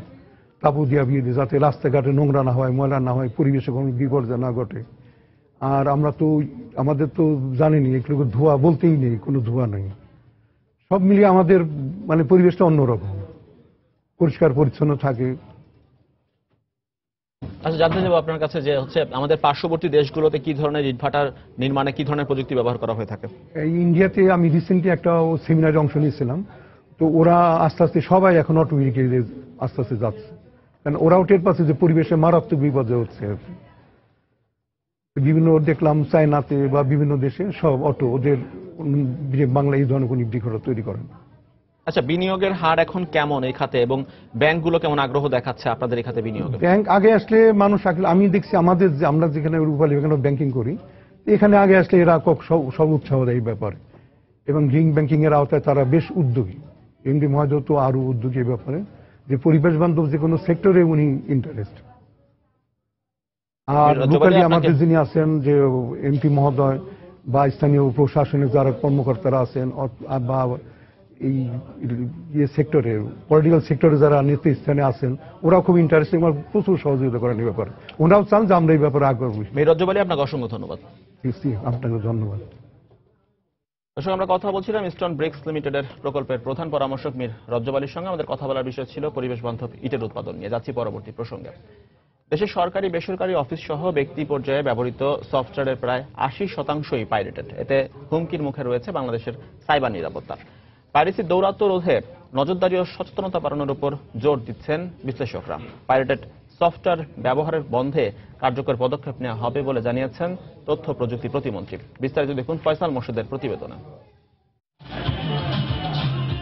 তাবু দিয়া বিয়ে দিয়ে, যাতে রাস্তাঘাটে নোংরা না হয়, ময়লা না হয়, পরিবেশে কোনো বিপর্যয় না ঘটে। আর আমরা তো আমাদের তো জানিনি, এগুলো ধোঁয়া বলতেই নেই, কোনো ধোঁয়া নেই। সব মিলিয়ে আমাদের মানে পরিবেশটা অন্যরকম, পরিষ্কার পরিচ্ছন্ন থাকে। আচ্ছা, জানতে চাইবো আপনার কাছে যে হচ্ছে আমাদের পার্শ্ববর্তী দেশগুলোতে কি ধরনের ইটভাটার নির্মাণে কি ধরনের প্রযুক্তি ব্যবহার করা হয়ে থাকে? এই ইন্ডিয়াতে আমি রিসেন্টলি একটা সেমিনারে অংশ নিয়েছিলাম, তো ওরা আস্তে আস্তে সবাই এখন অটোমেটিক আস্তে আস্তে যাচ্ছে, কারণ ওরাও টের পাচ্ছে যে পরিবেশে মারাত্মক বিপর্যয় হচ্ছে। বিভিন্ন দেখলাম চায়নাতে বা বিভিন্ন দেশে সব অটো, ওদের বাংলা এই ধরনের কোনো ইটভাটা তৈরি করেন। আচ্ছা, বিনিয়োগের হার এখন কেমন এই খাতে, এবং ব্যাংকগুলো কেমন আগ্রহ দেখাচ্ছে আপনাদের এই খাতে বিনিয়োগে? ব্যাংক আগে আসলে মানুষ, আমি দেখছি আমাদের যে আমরা যেখানে রূপালী এখানে ব্যাংকিং করি, এখানে আগে আসলে এরা সব উৎসাহ দেয় এই ব্যাপারে, এবং গ্রিন ব্যাংকিং এর আওতায় তারা বেশ উদ্যোগী। এমডি মহোদয় তো আরো উদ্যোগী এই ব্যাপারে, যে পরিবেশ বান্ধব যে কোনো সেক্টরে উনি ইন্টারেস্ট। আর লোকালি আমাদের যিনি আছেন যে এমপি মহোদয় বা স্থানীয় প্রশাসনের যারা কর্মকর্তারা আছেন বা এই সেক্টরে পলিটিক্যাল সেক্টরে যারা নেতৃস্থানে আছেন ওরাও খুব ইন্টারেস্টিং, প্রচুর সহযোগিতা করেন এই ব্যাপারে। ওনারাও চান যে আমরা এই ব্যাপারে আগ্রহী। মীর রজ্জব আলী, আপনাকে অসংখ্য ধন্যবাদ। আপনাকে ধন্যবাদ। দর্শক, আমরা কথা বলছিলাম ইস্টার্ন ব্রিক্স লিমিটেডের প্রকল্পের প্রধান পরামর্শক মীর রজ্জব আলীর সঙ্গে। আমাদের কথা বলার বিষয় ছিল পরিবেশ বান্ধব ইটের উৎপাদন নিয়ে। যাচ্ছি পরবর্তী প্রসঙ্গে। দেশের সরকারি বেসরকারি অফিস সহ ব্যক্তি পর্যায়ে ব্যবহৃত সফটওয়্যারের প্রায় ৮০%ই পাইরেটেড। এতে হুমকির মুখে রয়েছে বাংলাদেশের সাইবার নিরাপত্তা। পাইরেসির দৌরাত্ম্য রোধে নজরদারি ও সচেতনতা বাড়ানোর উপর জোর দিচ্ছেন বিশ্লেষকরা। পাইরেটেড সফটওয়্যার ব্যবহারের বন্ধে কার্যকর পদক্ষেপ নেওয়া হবে বলে জানিয়েছেন তথ্য প্রযুক্তি প্রতিমন্ত্রী। বিস্তারিত দেখুন ফয়সাল মোর্শেদের প্রতিবেদনে।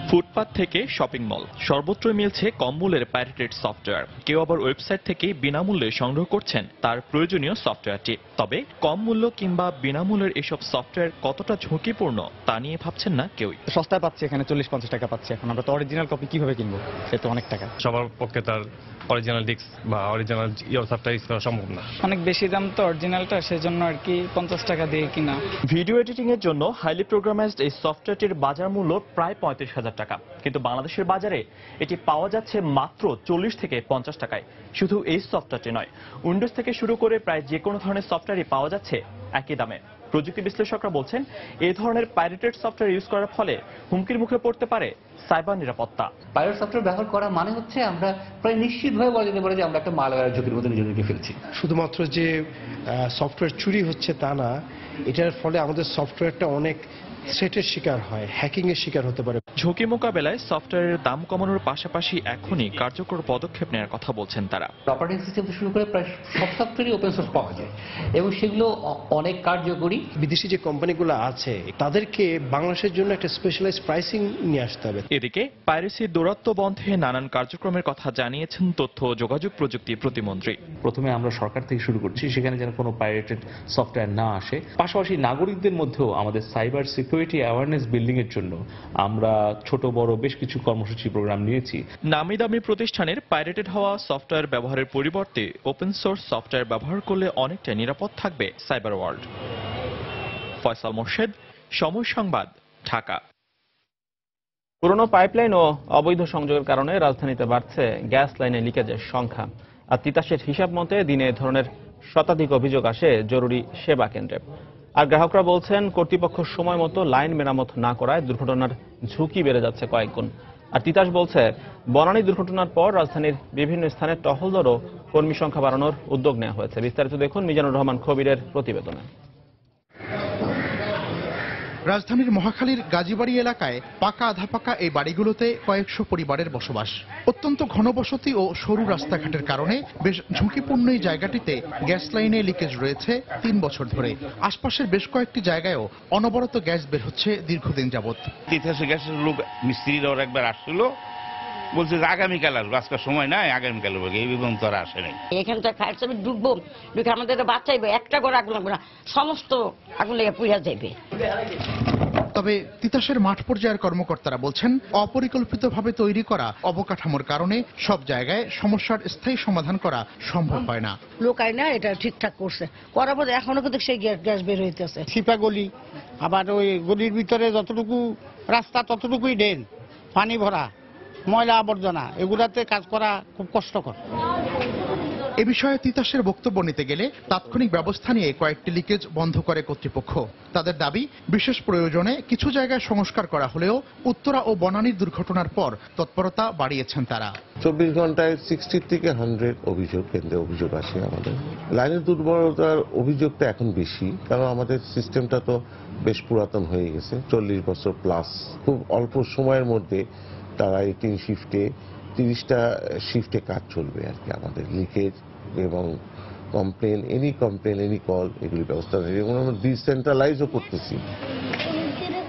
ফুটপাত থেকে শপিং মল সর্বত্রই মিলছে কম মূল্যের পাইরেটেড সফটওয়্যার। কেউ আবার ওয়েবসাইট থেকে বিনামূল্যে সংগ্রহ করছেন তার প্রয়োজনীয় সফটওয়্যারটি। তবে কম মূল্য কিংবা বিনামূল্যের এসব সফটওয়্যার কতটা ঝুঁকিপূর্ণ তা নিয়ে ভাবছেন না কেউই। সস্তায় পাচ্ছি, এখানে 40-50 টাকা পাচ্ছি। এখন আমরা তো অরিজিনাল কপি কিভাবে কিনবো, সে তো অনেক টাকা। সবার পক্ষে তার অরিজিনাল ডিস্ক বা অরিজিনাল সফটওয়্যার ইউজ করা সম্ভব না। অনেক বেশি দাম তো অরিজিনালটা, সেজন্য আর কি 50 টাকা দিয়ে কিনা। ভিডিও এডিটিং এর জন্য হাইলি প্রোগ্রামাইজড এই সফটওয়্যারটির বাজার মূল্য প্রায় 35,000 টাকা, কিন্তু বাংলাদেশের বাজারে এটি পাওয়া যাচ্ছে মাত্র 40 থেকে 50 টাকায়। শুধু এই সফটওয়্যারটি নয়, উইন্ডোজ থেকে শুরু করে প্রায় যে কোনো ধরনের সফটওয়্যারই পাওয়া যাচ্ছে একই দামে। প্রযুক্তি বিশ্লেষকরা বলছেন এই ধরনের পাইরেটেড সফটওয়্যার ইউজ করার ফলে হুমকির মুখে পড়তে পারে সাইবার নিরাপত্তা। পাইরেট সফটওয়্যার ব্যবহার করা মানে হচ্ছে আমরা প্রায় নিশ্চিতভাবে বলা যেতে পারে যে আমরা একটা মালওয়্যার ঝুঁকির মধ্যে নিজেদেরকে ফেলছি। শুধুমাত্র যে সফটওয়্যার চুরি হচ্ছে তা না, এটার ফলে আমাদের সফটওয়্যারটা অনেক থ্রেটের শিকার হয়, হ্যাকিং এর শিকার হতে পারে। ঝুঁকি মোকাবেলায় সফটওয়্যারের দাম কমানোর পাশাপাশি এখনই কার্যকর পদক্ষেপ নেওয়ার কথা বলছেন তারা। অপারেটিং সিস্টেম থেকে শুরু করে প্রায় সব সফটওয়্যারই ওপেন সোর্স পাওয়া যায় এবং সেগুলো অনেক কার্যকরী। বিদেশি যে কোম্পানিগুলো আছে তাদেরকে বাংলাদেশের জন্য একটা স্পেশালাইজ প্রাইসিং নিয়ে আসতে হবে। এদিকে পাইরেসির দৌরাত্ম্য বন্ধে নানান কার্যক্রমের কথা জানিয়েছেন তথ্য ও যোগাযোগ প্রযুক্তি প্রতিমন্ত্রী। প্রথমে আমরা সরকার থেকে শুরু করছি, সেখানে যেন কোনো পাইরেটেড সফটওয়্যার না আসে। পাশাপাশি নাগরিকদের মধ্যেও আমাদের সাইবার সিকিউরিটি অ্যাওয়ারনেস বিল্ডিং এর জন্য আমরা ছোট বড় বেশ কিছু কর্মসূচি প্রোগ্রাম নিয়েছি। নামি দামি প্রতিষ্ঠানের পাইরেটেড হওয়া সফটওয়্যার ব্যবহারের পরিবর্তে ওপেন সোর্স সফটওয়্যার ব্যবহার করলে অনেকটা নিরাপদ থাকবে সাইবার ওয়ার্ল্ড। ফয়সাল মোর্শেদ, সময় সংবাদ, ঢাকা। পুরনো পাইপলাইন ও অবৈধ সংযোগের কারণে রাজধানীতে বাড়ছে গ্যাস লাইনে লিকেজের সংখ্যা। আর তিতাসের হিসাব মতে দিনে এ ধরনের শতাধিক অভিযোগ আসে জরুরি সেবা কেন্দ্রে। আর গ্রাহকরা বলছেন কর্তৃপক্ষ সময় মতো লাইন মেরামত না করায় দুর্ঘটনার ঝুঁকি বেড়ে যাচ্ছে কয়েকগুণ। আর তিতাস বলছে বনানী দুর্ঘটনার পর রাজধানীর বিভিন্ন স্থানে টহলদার ও কর্মী সংখ্যা বাড়ানোর উদ্যোগ নেওয়া হয়েছে। বিস্তারিত দেখুন মিজানুর রহমান খবিরের প্রতিবেদনে। রাজধানীর মহাখালীর গাজীবাড়ি এলাকায় পাকা আধা পাকা এই বাড়িগুলোতে কয়েকশো পরিবারের বসবাস। অত্যন্ত ঘনবসতি ও সরু রাস্তাঘাটের কারণে বেশ ঝুঁকিপূর্ণ এই জায়গাটিতে গ্যাস লাইনে লিকেজ রয়েছে 3 বছর ধরে। আশপাশের বেশ কয়েকটি জায়গায়ও অনবরত গ্যাস বের হচ্ছে দীর্ঘদিন যাবৎ। গ্যাসের লোক মিস্ত্রিরা একবার আসছিল, বলছে যে আগামীকাল আসবো, আজকাল সময় নাই, আগামীকাল হবে, এই বিবরণ তো আর আসে নাই। এখানে তো ফায়ার সার্ভিস ঢুকবো, ঢুকে আমাদের বাঁচাইবে, একটা করে আগুন লাগবে না, সমস্ত আগুন লেগে পুড়িয়া যাইবে। তবে তিতাসের মাঠ পর্যায়ের কর্মকর্তারা বলছেন অপরিকল্পিতভাবে তৈরি করা অবকাঠামোর কারণে সব জায়গায় সমস্যার স্থায়ী সমাধান করা সম্ভব হয় না। লোকাই না এটা ঠিকঠাক করছে, করার পর এখনো কিন্তু সেই গ্যাস বের হইতেছে। ছিপা গলি, আবার ওই গলির ভিতরে যতটুকু রাস্তা ততটুকুই ড্রেন, পানি ভরা, ময়লা আবর্জনা, এগুলাতে কাজ করা খুব কষ্টকর। এ বিষয়ে তিতাসের বক্তব্য নিতে গেলে তাৎক্ষণিক ব্যবস্থা নিয়ে কয়েকটি লিকেজ বন্ধ করে কর্তৃপক্ষ। তাদের দাবি বিশেষ প্রয়োজনে কিছু জায়গায় সংস্কার করা হলেও উত্তরা ও বনানীর দুর্ঘটনার পর তৎপরতা বাড়িয়েছেন তারা। 24 ঘন্টায় 60 থেকে 100 অভিযোগ কেন্দ্রে অভিযোগ আসে। আমাদের লাইনের দুর্বলতার অভিযোগটা এখন বেশি, কারণ আমাদের সিস্টেমটা তো বেশ পুরাতন হয়ে গেছে, 40 বছর প্লাস। খুব অল্প সময়ের মধ্যে তারা 18 শিফটে 30টা শিফটে কাজ চলবে আর কি। আমাদের লিকেজ এবং কমপ্লেন, এনি কল, এগুলি ব্যবস্থা এবং আমরা ডিসেন্ট্রালাইজও করতেছি।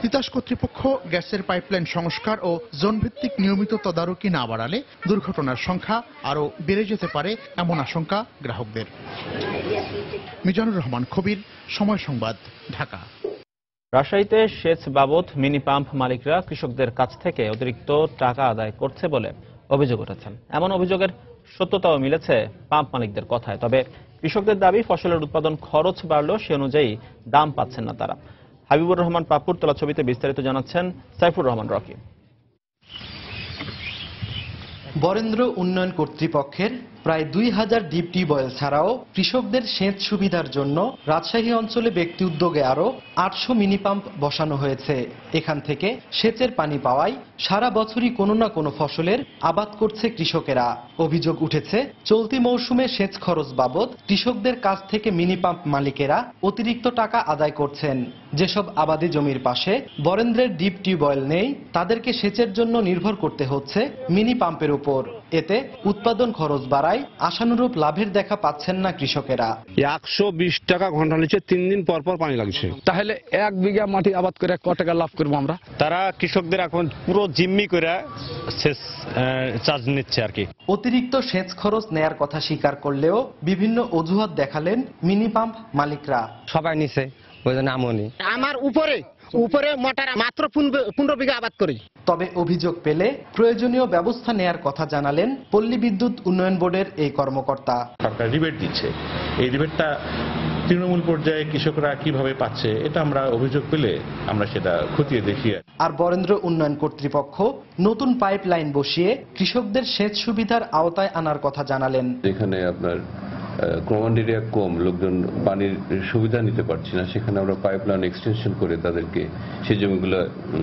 তিতাস কর্তৃপক্ষ গ্যাসের পাইপলাইন সংস্কার ও জোনভিত্তিক নিয়মিত তদারকি না বাড়ালে দুর্ঘটনার সংখ্যা আরও বেড়ে যেতে পারে এমন আশঙ্কা গ্রাহকদের। মিজানুর রহমান খবির, সময় সংবাদ, ঢাকা। রাজশাহীতে সেচ বাবদ মিনি পাম্প মালিকরা কৃষকদের কাছ থেকে অতিরিক্ত টাকা আদায় করছে বলে অভিযোগ উঠেছেন। এমন অভিযোগের সত্যতাও মিলেছে পাম্প মালিকদের কথায়। তবে কৃষকদের দাবি ফসলের উৎপাদন খরচ বাড়লেও সে অনুযায়ী দাম পাচ্ছেন না তারা। হাবিবুর রহমান পাপুর তোলা ছবিতে বিস্তারিত জানাচ্ছেন সাইফুর রহমান রকি। বরেন্দ্র উন্নয়ন কর্তৃপক্ষের প্রায় 2000 ডিপ টিউবওয়েল ছাড়াও কৃষকদের সেচ সুবিধার জন্য রাজশাহী অঞ্চলে ব্যক্তি উদ্যোগে আরো 800 মিনি পাম্প বসানো হয়েছে। এখান থেকে সেচের পানি পাওয়ায় সারা বছরই কোনো না কোনো ফসলের আবাদ করছে কৃষকেরা। অভিযোগ উঠেছে চলতি মৌসুমে সেচ খরচ বাবদ কৃষকদের কাছ থেকে মিনি পাম্প মালিকেরা অতিরিক্ত টাকা আদায় করছেন। যেসব আবাদি জমির পাশে বরেন্দ্রের ডিপ টিউবওয়েল নেই তাদেরকে সেচের জন্য নির্ভর করতে হচ্ছে মিনি পাম্পের উপর। এতে উৎপাদন খরচ বাড়ায় আশানুরূপ লাভের দেখা পাচ্ছেন না কৃষকেরা। 120 টাকা ঘন্টা নিচে 3 দিন পর পর পানি লাগছে। তাহলে 1 বিঘা মাটি আবাদ করে কত টাকা লাভ করবো আমরা? তারা কৃষকদের এখন পুরো জিম্মি করে সেচ চার্জ নিচ্ছে আর কি। অতিরিক্ত সেচ খরচ নেয়ার কথা স্বীকার করলেও বিভিন্ন অজুহাত দেখালেন মিনি পাম্প মালিকরা। সবাই নিছে ওই জন্য আমনি আমার উপরে মোটর মাত্র 15 বিঘা আবাদ করি। তবে অভিযোগ পেলে প্রয়োজনীয় ব্যবস্থা নেয়ার কথা জানালেন পল্লী বিদ্যুৎ উন্নয়ন বোর্ডের এই কর্মকর্তা। সরকার রিবেট দিচ্ছে, এই রিবেটটা তৃণমূল পর্যায়ে কৃষকরা কিভাবে পাচ্ছে এটা আমরা অভিযোগ পেলে আমরা সেটা খতিয়ে দেখি। আর বরেন্দ্র উন্নয়ন কর্তৃপক্ষ নতুন পাইপলাইন বসিয়ে কৃষকদের সেচ সুবিধার আওতায় আনার কথা জানালেন। এখানে আপনার কমান্ড এরিয়া কম, লোকজন পানির সুবিধা নিতে পারছে না, সেখানে আমরা পাইপলাইন এক্সটেনশন করে তাদেরকে সেই জমিগুলো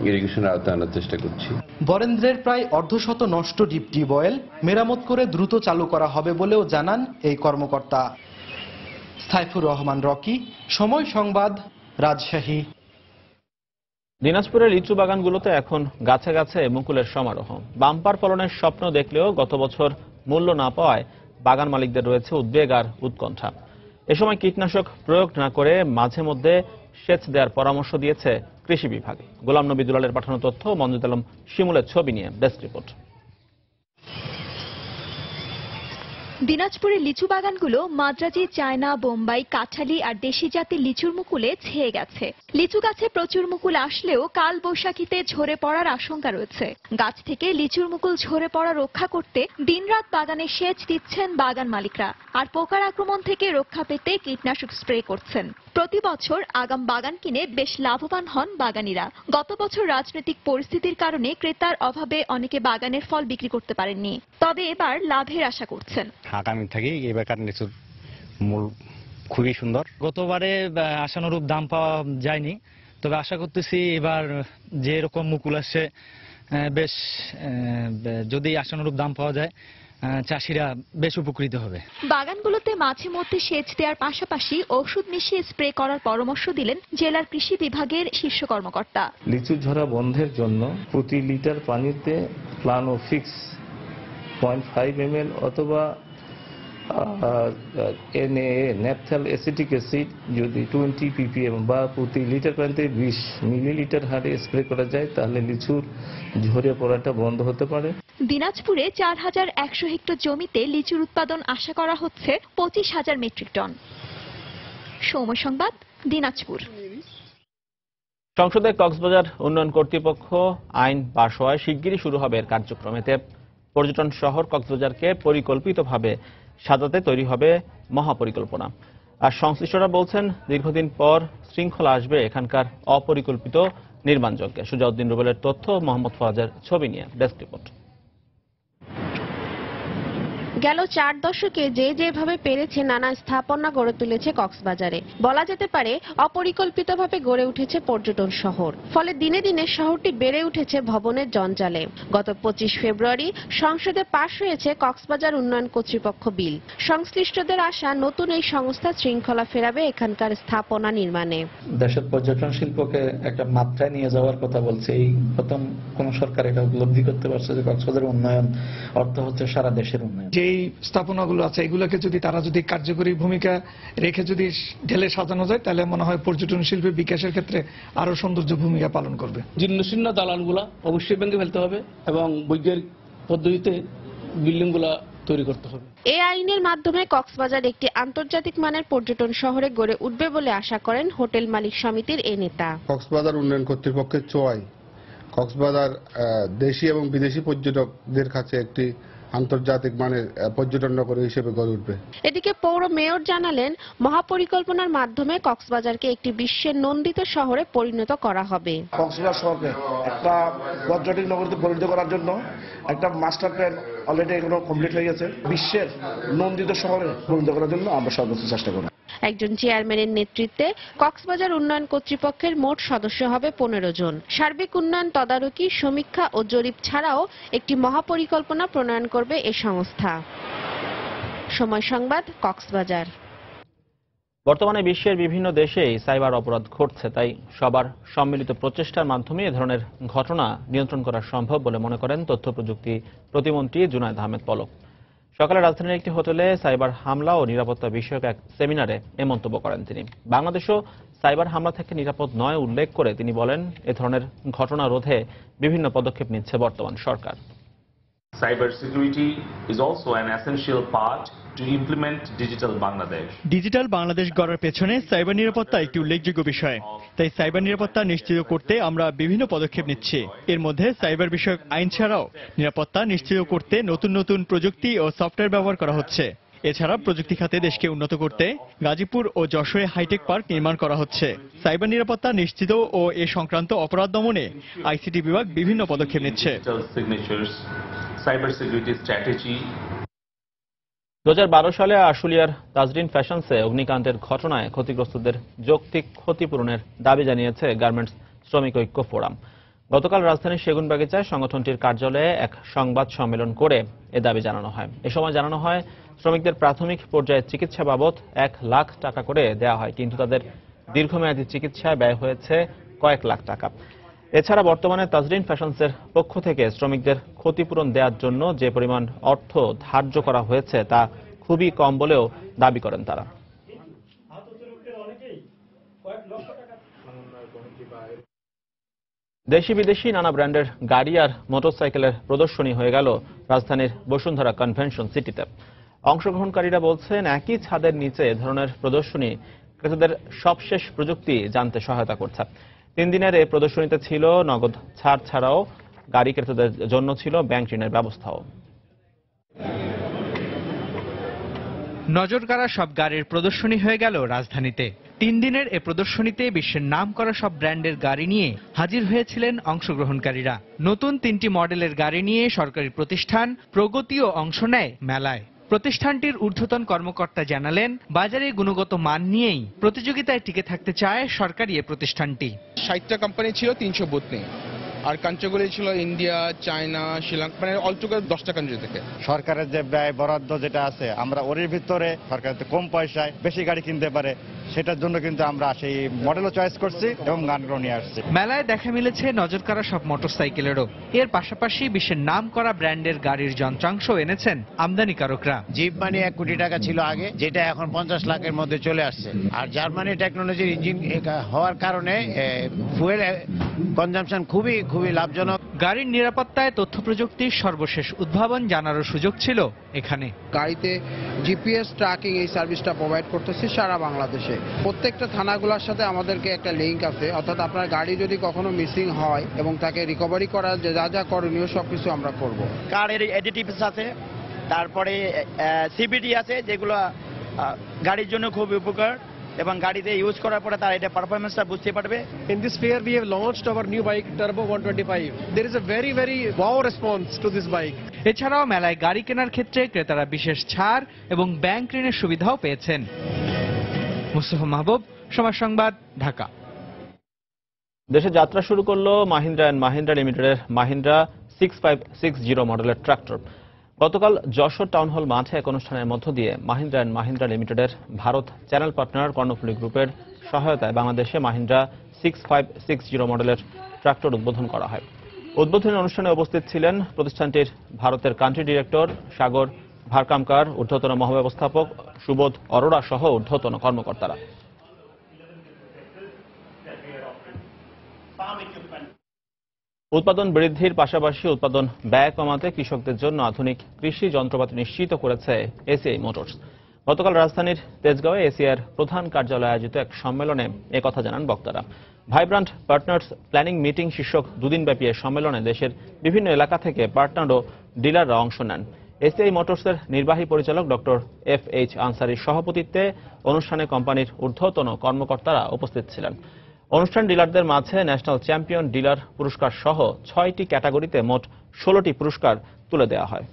ইরিগেশনের আওতায় আনার চেষ্টা করছি। বরেন্দ্রের প্রায় অর্ধশত নষ্ট ডিপ টিউবওয়েল মেরামত করে দ্রুত চালু করা হবে বলেও জানান এই কর্মকর্তা। সাইফুর রহমান রকি, সময় সংবাদ, রাজশাহী। দিনাজপুরের লিচু বাগানগুলোতে এখন গাছে গাছে মুকুলের সমারোহ। বাম্পার ফলনের স্বপ্ন দেখলেও গত বছর মূল্য না পাওয়ায় বাগান মালিকদের রয়েছে উদ্বেগ আর উৎকণ্ঠা। এ সময় কীটনাশক প্রয়োগ না করে মাঝে মধ্যে সেচ দেওয়ার পরামর্শ দিয়েছে কৃষি বিভাগ। গোলাম নবী দুলালের পাঠানো তথ্য, মঞ্জুদ আলম শিমুলের ছবি নিয়ে ডেস্ক রিপোর্ট। দিনাজপুরের লিচু বাগানগুলো মাদ্রাজি, চায়না, বোম্বাই, কাঁঠালি আর দেশি জাতের লিচুর মুকুলে ছেয়ে গেছে। লিচু গাছে প্রচুর মুকুল আসলেও কাল বৈশাখীতে ঝরে পড়ার আশঙ্কা রয়েছে। গাছ থেকে লিচুর মুকুল ঝরে পড়া রক্ষা করতে দিনরাত বাগানে সেচ দিচ্ছেন বাগান মালিকরা, আর পোকার আক্রমণ থেকে রক্ষা পেতে কীটনাশক স্প্রে করছেন। প্রতি বছর আগাম বাগান কিনে বেশ লাভবান হন বাগানীরা। গত বছর রাজনৈতিক পরিস্থিতির কারণে ক্রেতার অভাবে অনেকে বাগানের ফল বিক্রি করতে পারেননি, তবে এবার লাভের আশা করছেন। আগামী থেকে এবারকার লিচুর মূল খুবই সুন্দর। গতবারে আশানুরূপ দাম পাওয়া যায়নি, তবে আশা করতেছি এবার যে এরকম মুকুল আসছে বেশ যদি আশানুরূপ দাম পাওয়া যায় চাষিরা বেশ উপকৃত হবে। বাগানগুলোতে মাঝে মধ্যে সেচ দেওয়ার পাশাপাশি ওষুধ মিশিয়ে স্প্রে করার পরামর্শ দিলেন জেলার কৃষি বিভাগের শীর্ষ কর্মকর্তা। লিচু ঝরা বন্ধের জন্য প্রতি লিটার পানিতে প্লানোফিক্স 0.5 ml অথবা NaA ন্যাপথাল অ্যাসিটিক অ্যাসিড যদি 20 ppm বা প্রতি লিটার পানিতে 20 মিলিলিটার হারে স্প্রে করা যায় তাহলে লিচুর ঝরে পড়াটা বন্ধ হতে পারে। দিনাজপুরে 4100 হেক্টর জমিতে লিচুর উৎপাদন আশা করা হচ্ছে 25,000 মেট্রিক টন। সময় সংবাদ, দিনাজপুর। সংসদে কক্সবাজার উন্নয়ন কর্তৃপক্ষ আইন পাশ হওয়ায় শিগগিরই শুরু হবে এর কার্যক্রম। এতে পর্যটন শহর কক্সবাজারকে পরিকল্পিতভাবে সাজাতে তৈরি হবে মহাপরিকল্পনা। আর সংশ্লিষ্টরা বলছেন দীর্ঘদিন পর শৃঙ্খলা আসবে এখানকার অপরিকল্পিত নির্মাণযজ্ঞে। সুজাউদ্দিন রুবেলের তথ্য, মোহাম্মদ ফরাজের ছবি নিয়ে ডেস্ক রিপোর্ট। গেল 4 দশকে যে যেভাবে পেরেছে নানা স্থাপনা গড়ে তুলেছে কক্সবাজারে। বলা যেতে পারে অপরিকল্পিতভাবে গড়ে উঠেছে পর্যটন শহর। ফলে দিনে দিনে শহরটি বেড়ে উঠেছে ভবনের জঞ্জালে। গত 25 ফেব্রুয়ারি সংসদে পাশ হয়েছে কক্সবাজার উন্নয়ন কর্তৃপক্ষ বিল। সংশ্লিষ্টদের আশা নতুন এই সংস্থা শৃঙ্খলা ফেরাবে এখানকার স্থাপনা নির্মাণে। দেশের পর্যটন শিল্পকে একটা মাত্রায় নিয়ে যাওয়ার কথা বলছে। এই প্রথম কোন সরকার এটা উপলব্ধি করতে পারছে যে কক্সবাজার উন্নয়ন অর্থ হচ্ছে সারা দেশের উন্নয়ন। এই স্থাপনাগুলো আছে এগুলোকে যদি তারা কার্যকরী ভূমিকা রেখে যদি ঢেলে সাজানো যায় তাহলে মনে হয় পর্যটন শিল্পের বিকাশের ক্ষেত্রে আরো সৌন্দর্য ভূমিকা পালন করবে। জীর্ণশীর্ণ দালানগুলা অবশ্যই ভেঙে ফেলতে হবে এবং বৈজ্ঞানিক পদ্ধতিতে বিল্ডিংগুলা তৈরি করতে হবে। এই আইনের মাধ্যমে কক্সবাজার একটি আন্তর্জাতিক মানের পর্যটন শহরে গড়ে উঠবে বলে আশা করেন হোটেল মালিক সমিতির এই নেতা। কক্সবাজার উন্নয়ন কর্তৃপক্ষের চোয়াই কক্সবাজার দেশি এবং বিদেশি পর্যটকদের কাছে একটি আন্তর্জাতিক মানের পর্যটন নগরী হিসেবে গড়ে উঠবে। এদিকে পৌর মেয়র জানালেন, মহাপরিকল্পনার মাধ্যমে কক্সবাজারকে একটি বিশ্বের নন্দিত শহরে পরিণত করা হবে। কক্সবাজার শহরকে একটা পর্যটক নগরীতে পরিণত করার জন্য একটা মাস্টার প্ল্যান অলরেডি এগুলো কমপ্লিট হয়ে গেছে। বিশ্বের নন্দিত শহরে পরিণত করার জন্য আমরা সর্বোচ্চ চেষ্টা করব। একজন চেয়ারম্যানের নেতৃত্বে কক্সবাজার উন্নয়ন কর্তৃপক্ষের মোট সদস্য হবে 15 জন। সার্বিক উন্নয়ন তদারকি, সমীক্ষা ও জরিপ ছাড়াও একটি মহাপরিকল্পনা প্রণয়ন করবে এ সংস্থা। সময় সংবাদ, কক্সবাজার। বর্তমানে বিশ্বের বিভিন্ন দেশেই সাইবার অপরাধ ঘটছে, তাই সবার সম্মিলিত প্রচেষ্টার মাধ্যমে এ ধরনের ঘটনা নিয়ন্ত্রণ করা সম্ভব বলে মনে করেন তথ্য প্রযুক্তি প্রতিমন্ত্রী জুনায়েদ আহমেদ পলক। সকালে রাজধানীর একটি হোটেলে সাইবার হামলা ও নিরাপত্তা বিষয়ক এক সেমিনারে এ মন্তব্য করেন তিনি। বাংলাদেশও সাইবার হামলা থেকে নিরাপদ নয় উল্লেখ করে তিনি বলেন, এ ধরনের ঘটনা রোধে বিভিন্ন পদক্ষেপ নিচ্ছে বর্তমান সরকার। Cyber security is also an essential part to implement digital Bangladesh. Digital Bangladesh গড়ার পেছনে সাইবার নিরাপত্তা একটি উল্লেখযোগ্য বিষয়। তাই সাইবার নিরাপত্তা নিশ্চিত করতে আমরা বিভিন্ন পদক্ষেপ নিচ্ছি। এর মধ্যে সাইবার বিষয়ক আইন ছাড়াও নিরাপত্তা নিশ্চিত করতে নতুন নতুন প্রযুক্তি ও সফটওয়্যার ব্যবহার করা হচ্ছে। এছাড়া প্রযুক্তি খাতে দেশকে উন্নত করতে গাজীপুর ও যশোরে হাইটেক পার্ক নির্মাণ করা হচ্ছে। সাইবার নিরাপত্তা নিশ্চিত ও এ সংক্রান্ত অপরাধ দমনে আইসিটি বিভাগ বিভিন্ন পদক্ষেপ নিচ্ছে। Cyber security strategy 2012 সালে আশুলিয়ার তাজরিন ফ্যাশনসে অগ্নিকাণ্ডের ঘটনায় ক্ষতিগ্রস্তদের যৌক্তিক ক্ষতিপূরণের দাবি জানিয়েছে গার্মেন্টস শ্রমিক ঐক্য ফোরাম। গতকাল রাজধানীর সেগুনবাগিচায় সংগঠনটির কার্যালয়ে এক সংবাদ সম্মেলন করে এ দাবি জানানো হয়। এ সময় জানানো হয়, শ্রমিকদের প্রাথমিক পর্যায়ে চিকিৎসা বাবদ 1 লাখ টাকা করে দেওয়া হয়, কিন্তু তাদের দীর্ঘমেয়াদী চিকিৎসায় ব্যয় হয়েছে কয়েক লাখ টাকা। এছাড়া বর্তমানে তাজরিন ফ্যাশনসের পক্ষ থেকে শ্রমিকদের ক্ষতিপূরণ দেওয়ার জন্য যে পরিমাণ অর্থ ধার্য করা হয়েছে তা খুবই কম বলেও দাবি করেন তারা। দেশি বিদেশি নানা ব্র্যান্ডের গাড়ি আর মোটরসাইকেলের প্রদর্শনী হয়ে গেল রাজধানীর বসুন্ধরা কনভেনশন সিটিতে। অংশগ্রহণকারীরা বলছেন, একই ছাদের নিচে এ ধরনের প্রদর্শনী ক্রেতাদের সবশেষ প্রযুক্তি জানতে সহায়তা করছে। 3 দিনের এই প্রদর্শনীতে ছিল নগদ ছাড় ছাড়াও গাড়ি ক্রেতাদের জন্য ছিল ব্যাংক ঋণের ব্যবস্থাও। নজর কাড়া সব গাড়ির প্রদর্শনী হয়ে গেল রাজধানীতে। 3 দিনের এ প্রদর্শনীতে বিশ্বের নাম করা সব ব্র্যান্ডের গাড়ি নিয়ে হাজির হয়েছিলেন অংশগ্রহণকারীরা। নতুন 3টি মডেলের গাড়ি নিয়ে সরকারি প্রতিষ্ঠান প্রগতিও অংশ নেয় মেলায়। প্রতিষ্ঠানটির ঊর্ধ্বতন কর্মকর্তা জানালেন, বাজারে গুণগত মান নিয়েই প্রতিযোগিতায় টিকে থাকতে চায় সরকারি এ প্রতিষ্ঠানটি। 60টা কোম্পানি ছিল, 300 বুথ নেই। আর কান্ট্রিগুলি ছিল ইন্ডিয়া, চায়না, শ্রীলঙ্কা, মানে অলটুগেদার 10টা কান্ট্রি থেকে। সরকারের যে ব্যয় বরাদ্দ যেটা আছে, আমরা ওর ভিতরে সরকার কম পয়সায় বেশি গাড়ি কিনতে পারে, সেটার জন্য কিন্তু আমরা সেই মডেলও চয়েস করছি এবং গানগুলো নিয়ে আসছি। মেলায় দেখা মিলেছে নজর কাড়া সব মোটরসাইকেলেরও। এর পাশাপাশি বিশ্বের নাম করা ব্র্যান্ডের গাড়ির যন্ত্রাংশ এনেছেন আমদানিকারকরা। জিপ মানি 1 কোটি টাকা ছিল আগে, যেটা এখন 50 লাখের মধ্যে চলে আসছে। আর জার্মানি টেকনোলজির ইঞ্জিন হওয়ার কারণে ফুয়েল কনজাম্পশন খুবই লাভজনক। গাড়ির নিরাপত্তায় তথ্য প্রযুক্তির সর্বশেষ উদ্ভাবন জানারও সুযোগ ছিল এখানে। গাড়িতে জিপিএস ট্র্যাকিং এই সার্ভিসটা প্রোভাইড করতেছে সারা বাংলাদেশে। প্রত্যেকটা থানাগুলোর সাথে আমাদেরকে একটা লিঙ্ক আছে, অর্থাৎ আপনার গাড়ি যদি কখনো মিসিং হয় এবং তাকে রিকভারি করার যা যা করণীয় সবকিছু আমরা করব। কারের এডিটিভস আছে, তারপরে সিবিডি আছে, যেগুলো গাড়ির জন্য খুব উপকার এবং গাড়িতে ইউজ করার পরে তার এটা পারফরম্যান্সটা বুঝতে পারবে। In this fair we have launched our new bike Turbo 125. There is a very wow response to this bike. এছাড়াও মেলায় গাড়ি কেনার ক্ষেত্রে ক্রেতারা বিশেষ ছাড় এবং ব্যাংক ঋণের সুবিধাও পেয়েছেন। মুস্তফা মাহবুব, সময় সংবাদ, ঢাকা। দেশে যাত্রা শুরু করলো মাহিন্দ্রা অ্যান্ড মাহিন্দ্রা লিমিটেডের মাহিন্দ্রা 6560 মডেলের ট্রাক্টর। গতকাল যশোর টাউন হল মাঠে এক অনুষ্ঠানের মধ্য দিয়ে মাহিন্দ্রা অ্যান্ড মাহিন্দ্রা লিমিটেডের ভারত চ্যানেল পার্টনার কর্ণফুলী গ্রুপের সহায়তায় বাংলাদেশে মাহিন্দ্রা 6560 মডেলের ট্রাক্টর উদ্বোধন করা হয়। উদ্বোধনী অনুষ্ঠানে উপস্থিত ছিলেন প্রতিষ্ঠানটির ভারতের কান্ট্রি ডিরেক্টর সাগর ভারকামকার, ঊর্ধ্বতন মহাব্যবস্থাপক সুবোধ অরোরা সহ ঊর্ধ্বতন কর্মকর্তারা। উৎপাদন বৃদ্ধির পাশাপাশি উৎপাদন ব্যয় কমাতে কৃষকদের জন্য আধুনিক কৃষি যন্ত্রপাতি নিশ্চিত করেছে এসিআই মোটরস। গতকাল রাজধানীর তেজগাঁওয়ে এসিআইয়ের প্রধান কার্যালয়ে আয়োজিত এক সম্মেলনে একথা জানান বক্তারা। ভাইব্রান্ট পার্টনার্স প্ল্যানিং মিটিং শীর্ষক 2 দিনব্যাপী এই সম্মেলনে দেশের বিভিন্ন এলাকা থেকে পার্টনার ও ডিলাররা অংশ নেন। এসিআই মোটরসের নির্বাহী পরিচালক ডক্টর FH আনসারীর সভাপতিত্বে অনুষ্ঠানে কোম্পানির ঊর্ধ্বতন কর্মকর্তারা উপস্থিত ছিলেন। অনুষ্ঠান ডিলারদের মাঝে ন্যাশনাল চ্যাম্পিয়ন ডিলার পুরস্কার সহ 6টি ক্যাটাগরিতে মোট 16টি পুরস্কার তুলে দেওয়া হয়।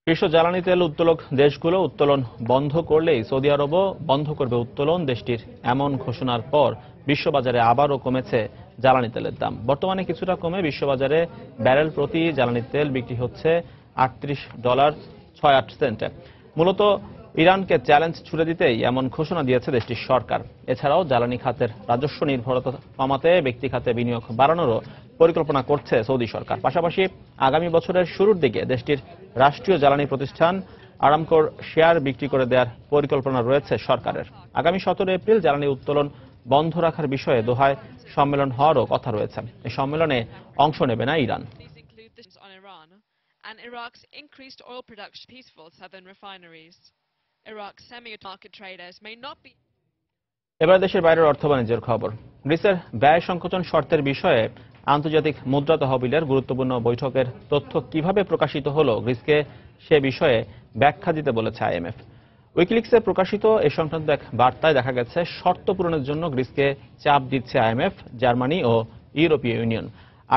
শীর্ষ জ্বালানি তেল উত্তোলক দেশগুলো উত্তোলন বন্ধ করলেই সৌদি আরবও বন্ধ করবে উত্তোলন। দেশটির এমন ঘোষণার পর বিশ্ববাজারে আবারও কমেছে জ্বালানি তেলের দাম। বর্তমানে কিছুটা কমে বিশ্ববাজারে ব্যারেল প্রতি জ্বালানি তেল বিক্রি হচ্ছে $38.68। মূলত ইরানকে চ্যালেঞ্জ ছুড়ে দিতেই এমন ঘোষণা দিয়েছে দেশটির সরকার। এছাড়াও জ্বালানি খাতের রাজস্ব নির্ভরতা কমাতে ব্যক্তি খাতে বিনিয়োগ বাড়ানোরও পরিকল্পনা করছে সৌদি সরকার। পাশাপাশি আগামী বছরের শুরুর দিকে দেশটির রাষ্ট্রীয় জ্বালানি প্রতিষ্ঠান আরামকোর শেয়ার বিক্রি করে দেওয়ার পরিকল্পনা রয়েছে সরকারের। আগামী 17 এপ্রিল জ্বালানি উত্তোলন বন্ধ রাখার বিষয়ে দোহায় সম্মেলন হওয়ারও কথা রয়েছে। এই সম্মেলনে অংশ নেবে না Iran. And Iraq's increased oil production peaceful southern refineries. Iraq's semi-market traders may not be. এবার দেশের বাইরের অর্থ বাণিজ্যের খবর। গ্রিসের ব্যয় সংকোচন শর্তের বিষয়ে আন্তর্জাতিক মুদ্রা তহবিলের গুরুত্বপূর্ণ বৈঠকের তথ্য কিভাবে প্রকাশিত হলো গ্রিসকে সে বিষয়ে ব্যাখ্যা দিতে বলেছে IMF। উইকিলিক্সে প্রকাশিত এ সংক্রান্ত এক বার্তায় দেখা গেছে শর্ত পূরণের জন্য গ্রিসকে চাপ দিচ্ছে IMF, জার্মানি ও ইউরোপীয় ইউনিয়ন।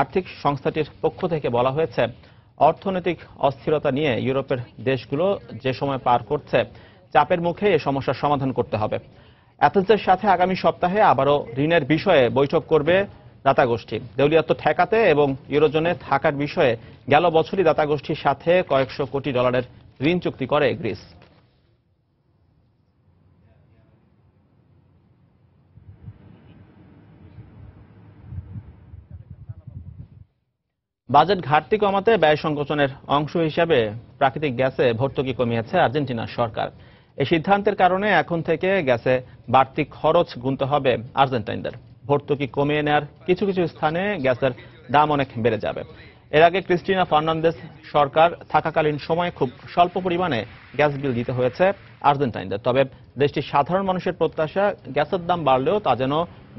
আর্থিক সংস্থাটির পক্ষ থেকে বলা হয়েছে অর্থনৈতিক অস্থিরতা নিয়ে ইউরোপের দেশগুলো যে সময় পার করছে চাপের মুখে এ সমস্যার সমাধান করতে হবে। অ্যাথেন্সের সাথে আগামী সপ্তাহে আবারও ঋণের বিষয়ে বৈঠক করবে দাতা গোষ্ঠী। দেউলিয়াত্ব ঠেকাতে এবং ইউরোজোনে থাকার বিষয়ে গেল বছরই দাতা গোষ্ঠীর সাথে কয়েকশো কোটি ডলারের ঋণ চুক্তি করে গ্রিস। বাজেট ঘাটতি কমাতে ব্যয় সংকোচনের অংশ হিসাবে প্রাকৃতিক গ্যাসে ভর্তুকি কমিয়েছে আর্জেন্টিনার সরকার। এই সিদ্ধান্তের কারণে এখন থেকে গ্যাসে বাড়তি খরচ গুনতে হবে আর্জেন্টাইনদের। ভর্তুকি কমিয়ে নেওয়ার কিছু কিছু স্থানে গ্যাসের দাম অনেক বেড়ে যাবে। এর আগে ক্রিস্টিনা ফার্নান্দেজ সরকার থাকাকালীন সময়ে খুব স্বল্প পরিমাণে গ্যাস বিল দিতে হয়েছে আর্জেন্টাইনদের। তবে দেশটির সাধারণ মানুষের প্রত্যাশা গ্যাসের দাম বাড়লেও তা যেন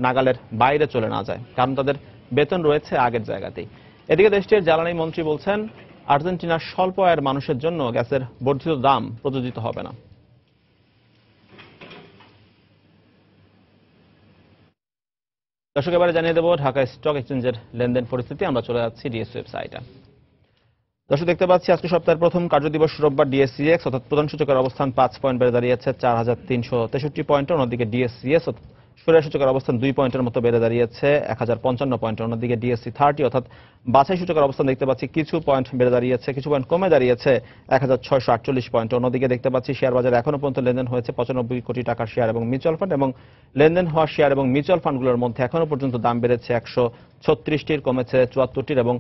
নাগালের বাইরে চলে না যায়, কারণ তাদের বেতন রয়েছে আগের জায়গাতেই। এদিকে দেশটির জ্বালানি মন্ত্রী বলছেন আর্জেন্টিনার স্বল্প আয়ের মানুষের জন্য গ্যাসের বর্ধিত দাম প্রযোজিত হবে না। দর্শক, এবারে জানিয়ে দেব ঢাকা স্টক এক্সচেঞ্জের লেনদেন পরিস্থিতি। আমরা চলে যাচ্ছি ডিএসসি ওয়েবসাইটে। দর্শক, দেখতে পাচ্ছি আজকে সপ্তাহের প্রথম কার্যদিবস রোববার ডিএসসিএক্স অর্থাৎ প্রধান সূচকের অবস্থান 5 পয়েন্ট বেড়ে দাঁড়িয়েছে 4363 পয়েন্ট। অন্যদিকে ডিএসসিএস সূচকের সূচকের অবস্থান 2 পয়েন্টের মতো বেড়ে দাঁড়িয়েছে 1055 পয়েন্ট। অন্যদিকে ডিএসসি 30 অর্থাৎ বাছাই সূচকের অবস্থান দেখতে পাচ্ছি কিছু পয়েন্ট বেড়ে দাঁড়িয়েছে, কিছু পয়েন্ট কমে দাঁড়িয়েছে 1648 পয়েন্ট। অন্যদিকে দেখতে পাচ্ছি শেয়ার বাজারে এখনো পর্যন্ত লেনদেন হয়েছে 95 কোটি টাকার শেয়ার এবং মিউচুয়াল ফান্ড, এবং লেনদেন হওয়া শেয়ার এবং মিউচুয়াল ফান্ডগুলোর মধ্যে এখনো পর্যন্ত দাম বেড়েছে 136টির, কমেছে 74টির এবং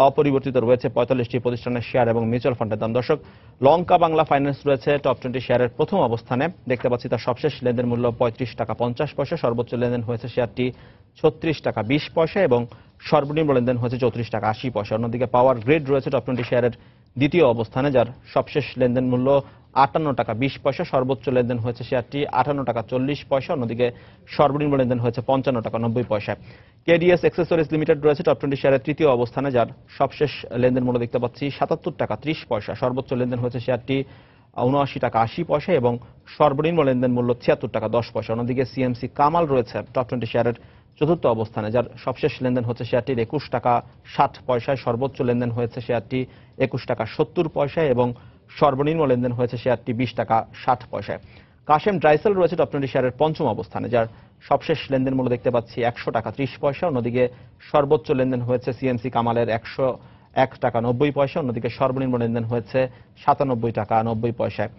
অপরিবর্তিত রয়েছে 45টি প্রতিষ্ঠানের শেয়ার এবং মিউচুয়াল ফান্ডের দাম। দর্শক, লঙ্কা বাংলা ফাইন্যান্স রয়েছে টপ 20 শেয়ারের প্রথম অবস্থানে। দেখতে পাচ্ছি তার সবশেষ লেনদেন মূল্য 35 টাকা 50 পয়সা। সর্বোচ্চ লেনদেন হয়েছে শেয়ারটি 36 টাকা 20 পয়সা এবং সর্বনিম্ন লেনদেন হয়েছে 34 টাকা 80 পয়সা। অন্যদিকে পাওয়ার গ্রিড রয়েছে টপ 20 শেয়ারের দ্বিতীয় অবস্থানে, যার সবশেষ লেনদেন মূল্য 58 টাকা 20 পয়সা। সর্বোচ্চ লেনদেন হয়েছে শেয়ারটি 58 টাকা 40 পয়সা। অন্যদিকে সর্বনিম্ন লেনদেন হয়েছে 55 টাকা 90 পয়সা। কেডিএস অ্যাক্সেসরিজ লিমিটেড রয়েছে টপ 20 শেয়ারের তৃতীয় অবস্থানে, যার সবশেষ লেনদেন মূল্য দেখতে পাচ্ছি 77 টাকা 30 পয়সা। সর্বোচ্চ লেনদেন হয়েছে শেয়ারটি 79 টাকা 80 পয়সা এবং সর্বনিম্ন লেনদেন মূল্য 76 টাকা 10 পয়সা। অন্যদিকে সিএমসি কামাল রয়েছে টপ 20 শেয়ারের চতুর্থ অবস্থানে, যার সবশেষ লেনদেন হচ্ছে শেয়ারটির 21 টাকা 60 পয়সায়। সর্বোচ্চ লেনদেন হয়েছে শেয়ারটি 21 টাকা 70 পয়সায় এবং সর্বনিম্ন লেনদেন হয়েছে শেয়ারটি 20 টাকা 60 পয়সায়। কাশেম ড্রাইসেল রয়েছে টপ 20 শেয়ারের পঞ্চম অবস্থানে, যার সবশেষ লেনদেন মূল্য দেখতে পাচ্ছি 100 টাকা 30 পয়সা। অন্যদিকে সর্বোচ্চ লেনদেন হয়েছে সিএমসি কামালের 101 টাকা 90 পয়সা। অন্যদিকে সর্বনিম্ন লেনদেন হয়েছে 97 টাকা 90 পয়সায়।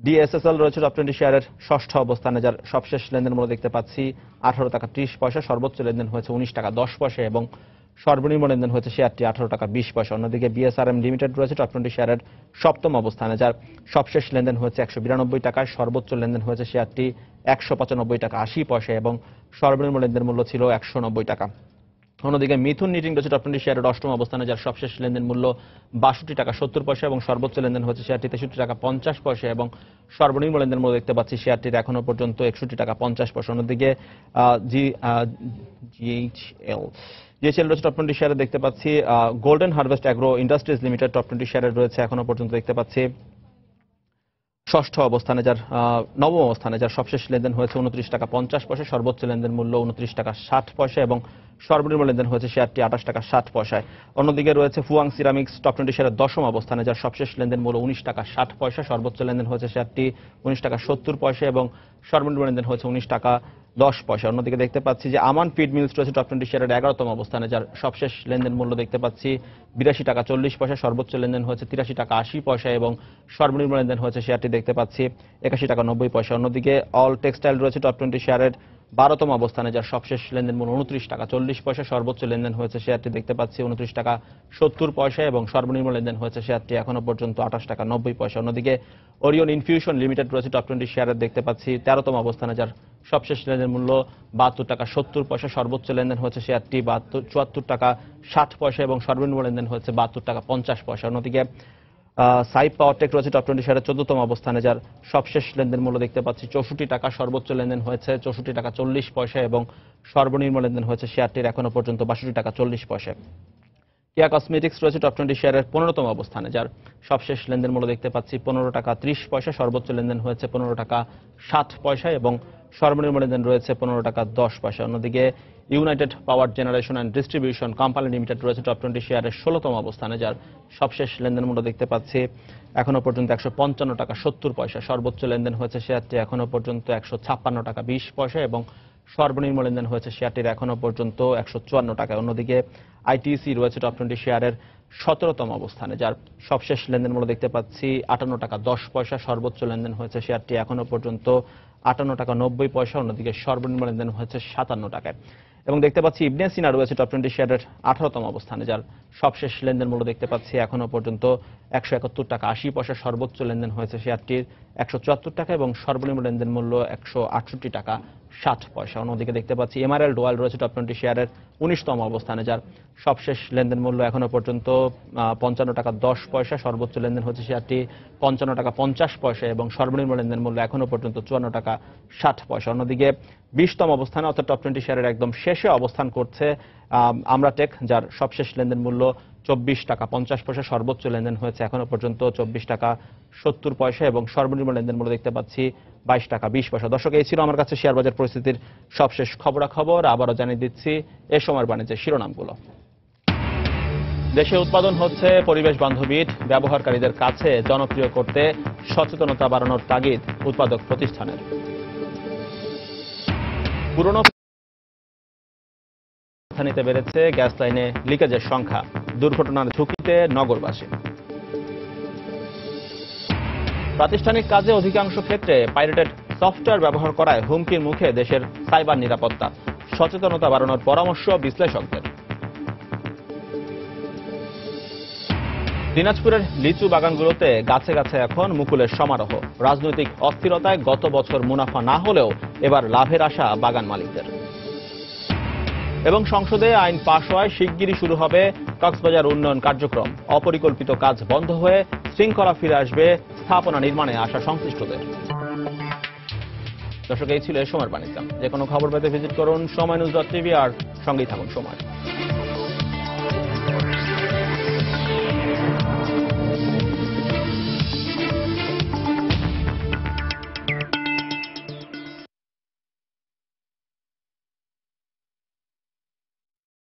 ডিএসএসএল রয়েছে টপ 20 শেয়ারের ষষ্ঠ অবস্থানে, যার সবশেষ লেনদেন মূল্য দেখতে পাচ্ছি 18 টাকা 30 পয়সা। সর্বোচ্চ লেনদেন হয়েছে 19 টাকা 10 পয়সা এবং সর্বনিম্ন লেনদেন হয়েছে শেয়ারটি 18 টাকা 20 পয়সা। অন্যদিকে বিএসআরএম লিমিটেড রয়েছে টপ 20 শেয়ারের সপ্তম অবস্থানে, যার সবশেষ লেনদেন হয়েছে 192 টাকায়। সর্বোচ্চ লেনদেন হয়েছে শেয়ারটি 195 টাকা 80 পয়সা এবং সর্বনিম্ন লেনদেন মূল্য ছিল 190 টাকা। অন্যদিকে মিথুন নিটিং রয়েছে টপ 20 শেয়ারের 8ম অবস্থানে, যার সবশেষ লেনদেন মূল্য 62 টাকা 70 পয়সা এবং সর্বোচ্চ লেনদেন হচ্ছে শেয়ারটি 63 টাকা 50 পয়সা এবং সর্বনিম্ন লেনদেন মূল্য দেখতে পাচ্ছি শেয়ারটির এখনো পর্যন্ত 61 টাকা 50 পয়সা। অন্যদিকে জিএইচএল রয়েছে টপ 20 শেয়ারে দেখতে পাচ্ছি golden harvest agro industries limited top 20 শেয়ারে রয়েছে এখনো পর্যন্ত দেখতে পাচ্ছি 6ষ্ঠ অবস্থানে, যার 9ম অবস্থানে, যার সবশেষ লেনদেন হয়েছে 29 টাকা 50 পয়সা, সর্বোচ্চ লেনদেন মূল্য 29 টাকা 60 পয়সা এবং সর্বনিম্ন লেনদেন হয়েছে শেয়ারটি 28 টাকা 60 পয়সায়। অন্যদিকে রয়েছে ফুয়াং সিরামিক্স টপ 20 শেয়ারের 10ম অবস্থানে, যার সবশেষ লেনদেন মূল্য 19 টাকা 60 পয়সা, সর্বোচ্চ লেনদেন হয়েছে শেয়ারটি 19 টাকা 70 পয়সা এবং সর্বনিম্ন লেনদেন হয়েছে 19 টাকা 10 পয়সা। অন্যদিকে দেখতে পাচ্ছি যে আমান ফিড মিলস রয়েছে টপ 20 শেয়ারের 11তম অবস্থানে, যার সবশেষ লেনদেন মূল্য দেখতে পাচ্ছি 82 টাকা 40 পয়সা, সর্বোচ্চ লেনদেন হয়েছে 83 টাকা 80 পয়সা এবং সর্বনিম্ন লেনদেন হয়েছে শেয়ারটি দেখতে পাচ্ছি 81 টাকা 90 পয়সা। অন্যদিকে অল টেক্সটাইল রয়েছে টপ 20 শেয়ারের 12তম অবস্থানে, যার সবশেষ লেনদেন মূল্য 29 টাকা 40 পয়সা, সর্বোচ্চ লেনদেন হয়েছে শেয়ারটি দেখতে পাচ্ছি 29 টাকা 70 পয়সা এবং সর্বনিম্ন লেনদেন হয়েছে শেয়ারটি এখনো পর্যন্ত 28 টাকা 90 পয়সা। অন্যদিকে ওরিয়ন ইনফিউশন লিমিটেড রয়েছে টপ 20 শেয়ারের দেখতে পাচ্ছি 13তম অবস্থানে, যার সবশেষ লেনদেন মূল্য 72 টাকা 70 পয়সা, সর্বোচ্চ লেনদেন হয়েছে শেয়ারটি 74 টাকা 60 পয়সা এবং সর্বনিম্ন লেনদেন হয়েছে 72 টাকা 50 পয়সা। অন্যদিকে সাইপ পাওয়ারটেক রয়েছে টপ 20 শেয়ারের 14তম অবস্থানে, যার সবশেষ লেনদেন মূল্য দেখতে পাচ্ছি 64 টাকা, সর্বোচ্চ লেনদেন হয়েছে 64 টাকা 40 পয়সা এবং সর্বনিম্ন লেনদেন হয়েছে শেয়ারটির এখনো পর্যন্ত 62 টাকা 40 পয়সা। কিয়া কসমেটিক্স রয়েছে টপ 20 শেয়ারের 15তম অবস্থানে, যার সবশেষ লেনদেন মূল্য দেখতে পাচ্ছি 15 টাকা 30 পয়সা, সর্বোচ্চ লেনদেন হয়েছে 15 টাকা 60 পয়সা এবং সর্বনিম্ন লেনদেন রয়েছে 15 টাকা 10 পয়সা। অন্যদিকে United power generation and distribution company limited রয়েছে টপ 20 শেয়ারের 16তম অবস্থানে, যার সবশেষ লেনদেন মূল্য দেখতে পাচ্ছি এখনো পর্যন্ত 155 টাকা 70 পয়সা, সর্বোচ্চ লেনদেন হয়েছে শেয়ারটি এখনো পর্যন্ত 156 টাকা 20 পয়সা এবং সর্বনিম্ন লেনদেন হয়েছে শেয়ারটির এখনো পর্যন্ত 154 টাকা। অন্যদিকে আইটিসি রয়েছে টপ 20 শেয়ারের 17তম অবস্থানে, যার সবশেষ লেনদেন মূল্য দেখতে পাচ্ছি 58 টাকা 10 পয়সা, সর্বোচ্চ লেনদেন হয়েছে শেয়ারটি এখনো পর্যন্ত 58 টাকা 90 পয়সা। অন্যদিকে সর্বনিম্ন লেনদেন হয়েছে 57 টাকায় এবং দেখতে পাচ্ছি ইবনে সিনা রয়েছে টপ 20 শেয়ারের 18তম অবস্থানে, যার সবশেষ লেনদেন মূল্য দেখতে পাচ্ছি এখনো পর্যন্ত 171 টাকা 80 পয়সা, সর্বোচ্চ লেনদেন হয়েছে শেয়ারটির 174 টাকা এবং সর্বনিম্ন লেনদেন মূল্য 168 টাকা 60 পয়সা। অন্যদিকে দেখতে পাচ্ছি এমআরএল ডোয়াল রয়েছে টপ 20 শেয়ারের 19তম অবস্থানে, যার সবশেষ লেনদেন মূল্য এখনো পর্যন্ত 55 টাকা 10 পয়সা, সর্বোচ্চ লেনদেন হচ্ছে শেয়ারটি 55 টাকা 50 পয়সা এবং সর্বনিম্ন লেনদেন মূল্য এখনো পর্যন্ত 54 টাকা 60 পয়সা। অন্যদিকে 20তম অবস্থানে অর্থাৎ টপ 20 শেয়ারের একদম শেষে অবস্থান করছে আমরাটেক, যার সবশেষ লেনদেন মূল্য 24 টাকা 50 পয়সা, সর্বোচ্চ লেনদেন হয়েছে এখনো পর্যন্ত 24 টাকা 70 পয়সা এবং সর্বনিম্ন লেনদেন মূল্য দেখতে পাচ্ছি 22 টাকা 20 পয়সা। দর্শক, এই ছিল আমার কাছে শেয়ার বাজার পরিস্থিতির সবশেষ খবরাখবর। আবারও জানিয়ে দিচ্ছি এ সময়ের বাণিজ্যের শিরোনামগুলো। দেশে উৎপাদন হচ্ছে পরিবেশ বান্ধব ইট, ব্যবহারকারীদের কাছে জনপ্রিয় করতে সচেতনতা বাড়ানোর তাগিদ উৎপাদক প্রতিষ্ঠানের। পুরনো রাজধানীতে বেড়েছে গ্যাস লাইনে লিকেজের সংখ্যা, দুর্ঘটনার ঝুঁকিতে নগরবাসী। প্রাতিষ্ঠানিক কাজে অধিকাংশ ক্ষেত্রে পাইরেটেড সফটওয়্যার ব্যবহার করায় হুমকির মুখে দেশের সাইবার নিরাপত্তা, সচেতনতা বাড়ানোর পরামর্শ বিশ্লেষকদের। দিনাজপুরের লিচু বাগানগুলোতে গাছে গাছে এখন মুকুলের সমারোহ। রাজনৈতিক অস্থিরতায় গত বছর মুনাফা না হলেও এবার লাভের আশা বাগান মালিকদের। এবং সংসদে আইন পাশ হওয়ায় শিগগিরই শুরু হবে কক্সবাজার উন্নয়ন কার্যক্রম। অপরিকল্পিত কাজ বন্ধ হয়ে শৃঙ্খলা ফিরে আসবে স্থাপনা নির্মাণে আসা সংশ্লিষ্টদের। দর্শক, এই ছিল এ সময়ের বাণিজ্য। যে কোনো খবর পেতে ভিজিট করুন সময়নিউজ.টিভি আর সঙ্গেই থাকুন সময়।